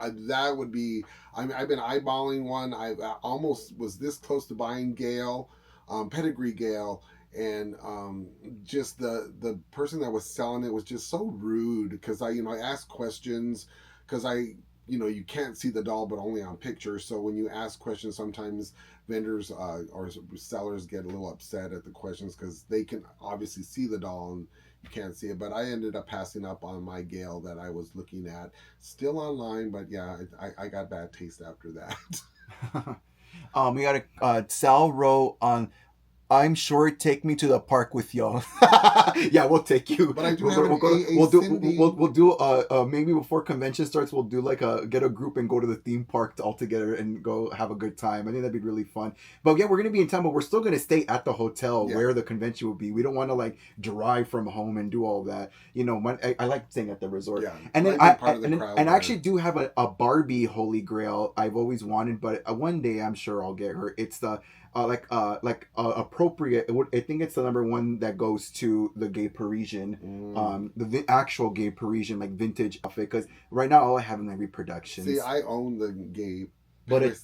S2: eyeballing one. I almost was this close to buying Gail, pedigree Gail. And just the person that was selling it was just so rude, because I asked questions, because you can't see the doll but only on pictures. So when you ask questions, sometimes vendors or sellers get a little upset at the questions because they can obviously see the doll and you can't see it. But I ended up passing up on my Gail that I was looking at, still online. But yeah, I got bad taste after that.
S1: We got a Sal wrote on, I'm sure take me to the park with y'all. Yeah, we'll take you. But I do have we'll do maybe before convention starts, we'll do like get a group and go to the theme park all together and go have a good time. I think that'd be really fun. But yeah, we're gonna be in town, but we're still gonna stay at the hotel where the convention will be. We don't want to like drive from home and do all that. You know, I like staying at the resort. Yeah, and then I actually do have a Barbie Holy Grail I've always wanted, but one day I'm sure I'll get her. It's the appropriate. I think it's the number one that goes to the gay Parisian, the actual gay Parisian like vintage outfit. Because right now all I have in my reproductions.
S2: See, I own the gay,
S1: but it's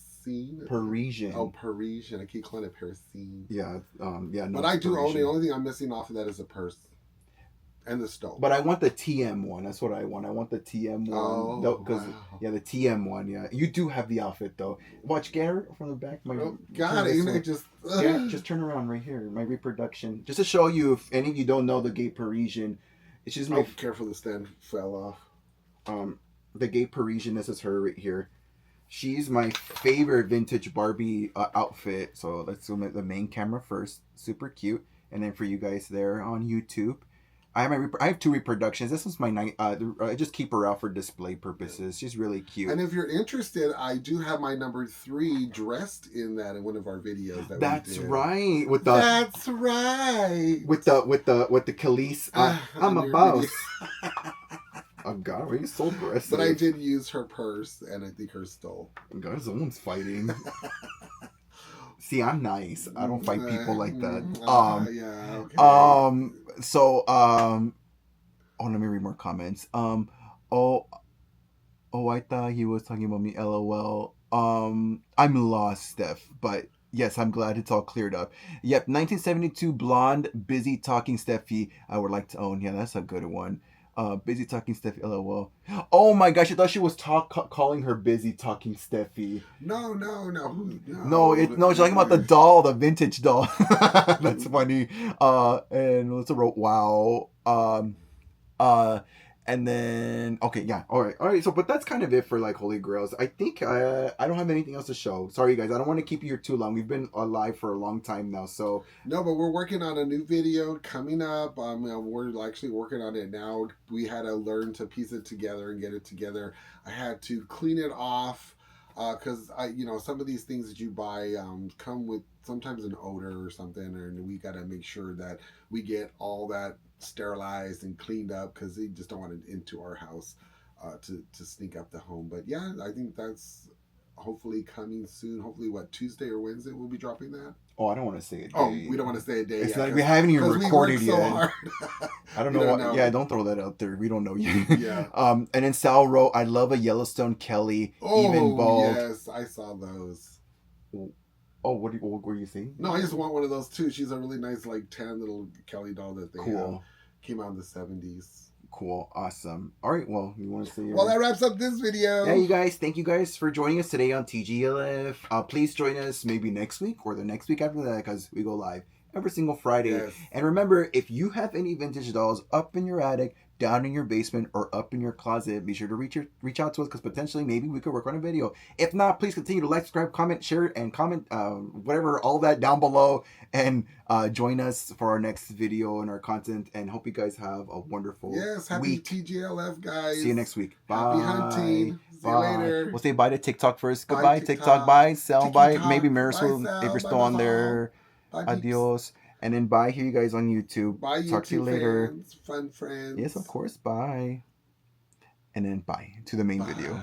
S1: Parisian.
S2: Oh, Parisian. I keep calling it Parisian.
S1: Yeah, yeah. No,
S2: but I do own. The only thing I'm missing off of that is a purse. And the stove.
S1: But I want the TM one. That's what I want. I want the TM one. Oh, wow. Yeah, the TM one. Yeah, you do have the outfit though. Watch Garrett from the back. Just turn around right here. My reproduction, just to show you if any of you don't know the gay Parisian. It's just my.
S2: Careful, the stand fell off.
S1: The gay Parisian. This is her right here. She's my favorite vintage Barbie outfit. So let's zoom at the main camera first. Super cute. And then for you guys there on YouTube, I have two reproductions. This is my night. I just keep her out for display purposes. She's really cute.
S2: And if you're interested, I do have my number 3 dressed in one of our videos.
S1: That's right.
S2: That's right.
S1: With the Khalees. I'm a boss. Oh God, why are you so aggressive?
S2: But I did use her purse, and I think hers stole.
S1: Oh God, someone's fighting. See, I'm nice. I don't fight people like that.
S2: Yeah. Okay.
S1: So, let me read more comments. I thought he was talking about me. LOL. I'm lost, Steph. But yes, I'm glad it's all cleared up. Yep, 1972 blonde, busy talking Steffi. I would like to own. Yeah, that's a good one. Busy talking Steffi. LOL. Oh my gosh, I thought she was calling her busy talking Steffi.
S2: No.
S1: She's talking about the doll, the vintage doll. That's funny. And let's wrote wow. And then okay, yeah, all right. So, but that's kind of it for like Holy Grails. I think I don't have anything else to show. Sorry, guys. I don't want to keep you here too long. We've been live for a long time now, so
S2: no. But we're working on a new video coming up. We're actually working on it now. We had to learn to piece it together and get it together. I had to clean it off because some of these things that you buy come with sometimes an odor or something, and we got to make sure that we get all that sterilized and cleaned up because they just don't want it into our house to sneak up the home. But yeah, I think that's hopefully coming soon. Hopefully, what, Tuesday or Wednesday we'll be dropping that.
S1: Oh, I don't want to say it.
S2: Oh, we don't want to say a day.
S1: It's
S2: yet,
S1: like we haven't even recorded
S2: we work
S1: yet.
S2: So hard.
S1: I don't know what. Yeah, don't throw that out there. We don't know yet.
S2: Yeah.
S1: And then Sal wrote, "I love a Yellowstone Kelly, even bald."
S2: Yes, I saw those.
S1: Oh, what were you saying?
S2: No, I just want one of those too. She's a really nice, like, tan little Kelly doll that they came out in the 70s.
S1: Cool, awesome. All right, well, you want to say?
S2: Well, that wraps up this video.
S1: Yeah, you guys, thank you guys for joining us today on TGLF. Please join us maybe next week or the next week after that, because we go live every single Friday.
S2: Yes.
S1: And remember, if you have any vintage dolls up in your attic, down in your basement, or up in your closet, be sure to reach out to us, because potentially maybe we could work on a video. If not, please continue to like, subscribe, comment, share, and comment whatever, all that down below, and join us for our next video and our content. And hope you guys have a wonderful
S2: happy
S1: week.
S2: TGLF, guys.
S1: See you next week. Bye.
S2: Happy hunting. See you later.
S1: We'll say bye to TikTok first.
S2: Bye,
S1: Goodbye, TikTok. Bye, Sal. Bye. Maybe Marisol,
S2: bye,
S1: if you're
S2: Sal.
S1: still
S2: Bye,
S1: on there.
S2: bye,
S1: Adios. And then bye here, you guys on YouTube.
S2: Bye,
S1: Talk to you
S2: YouTube
S1: later.
S2: fans, fun friends.
S1: Yes, of course. Bye. And then bye to the main video.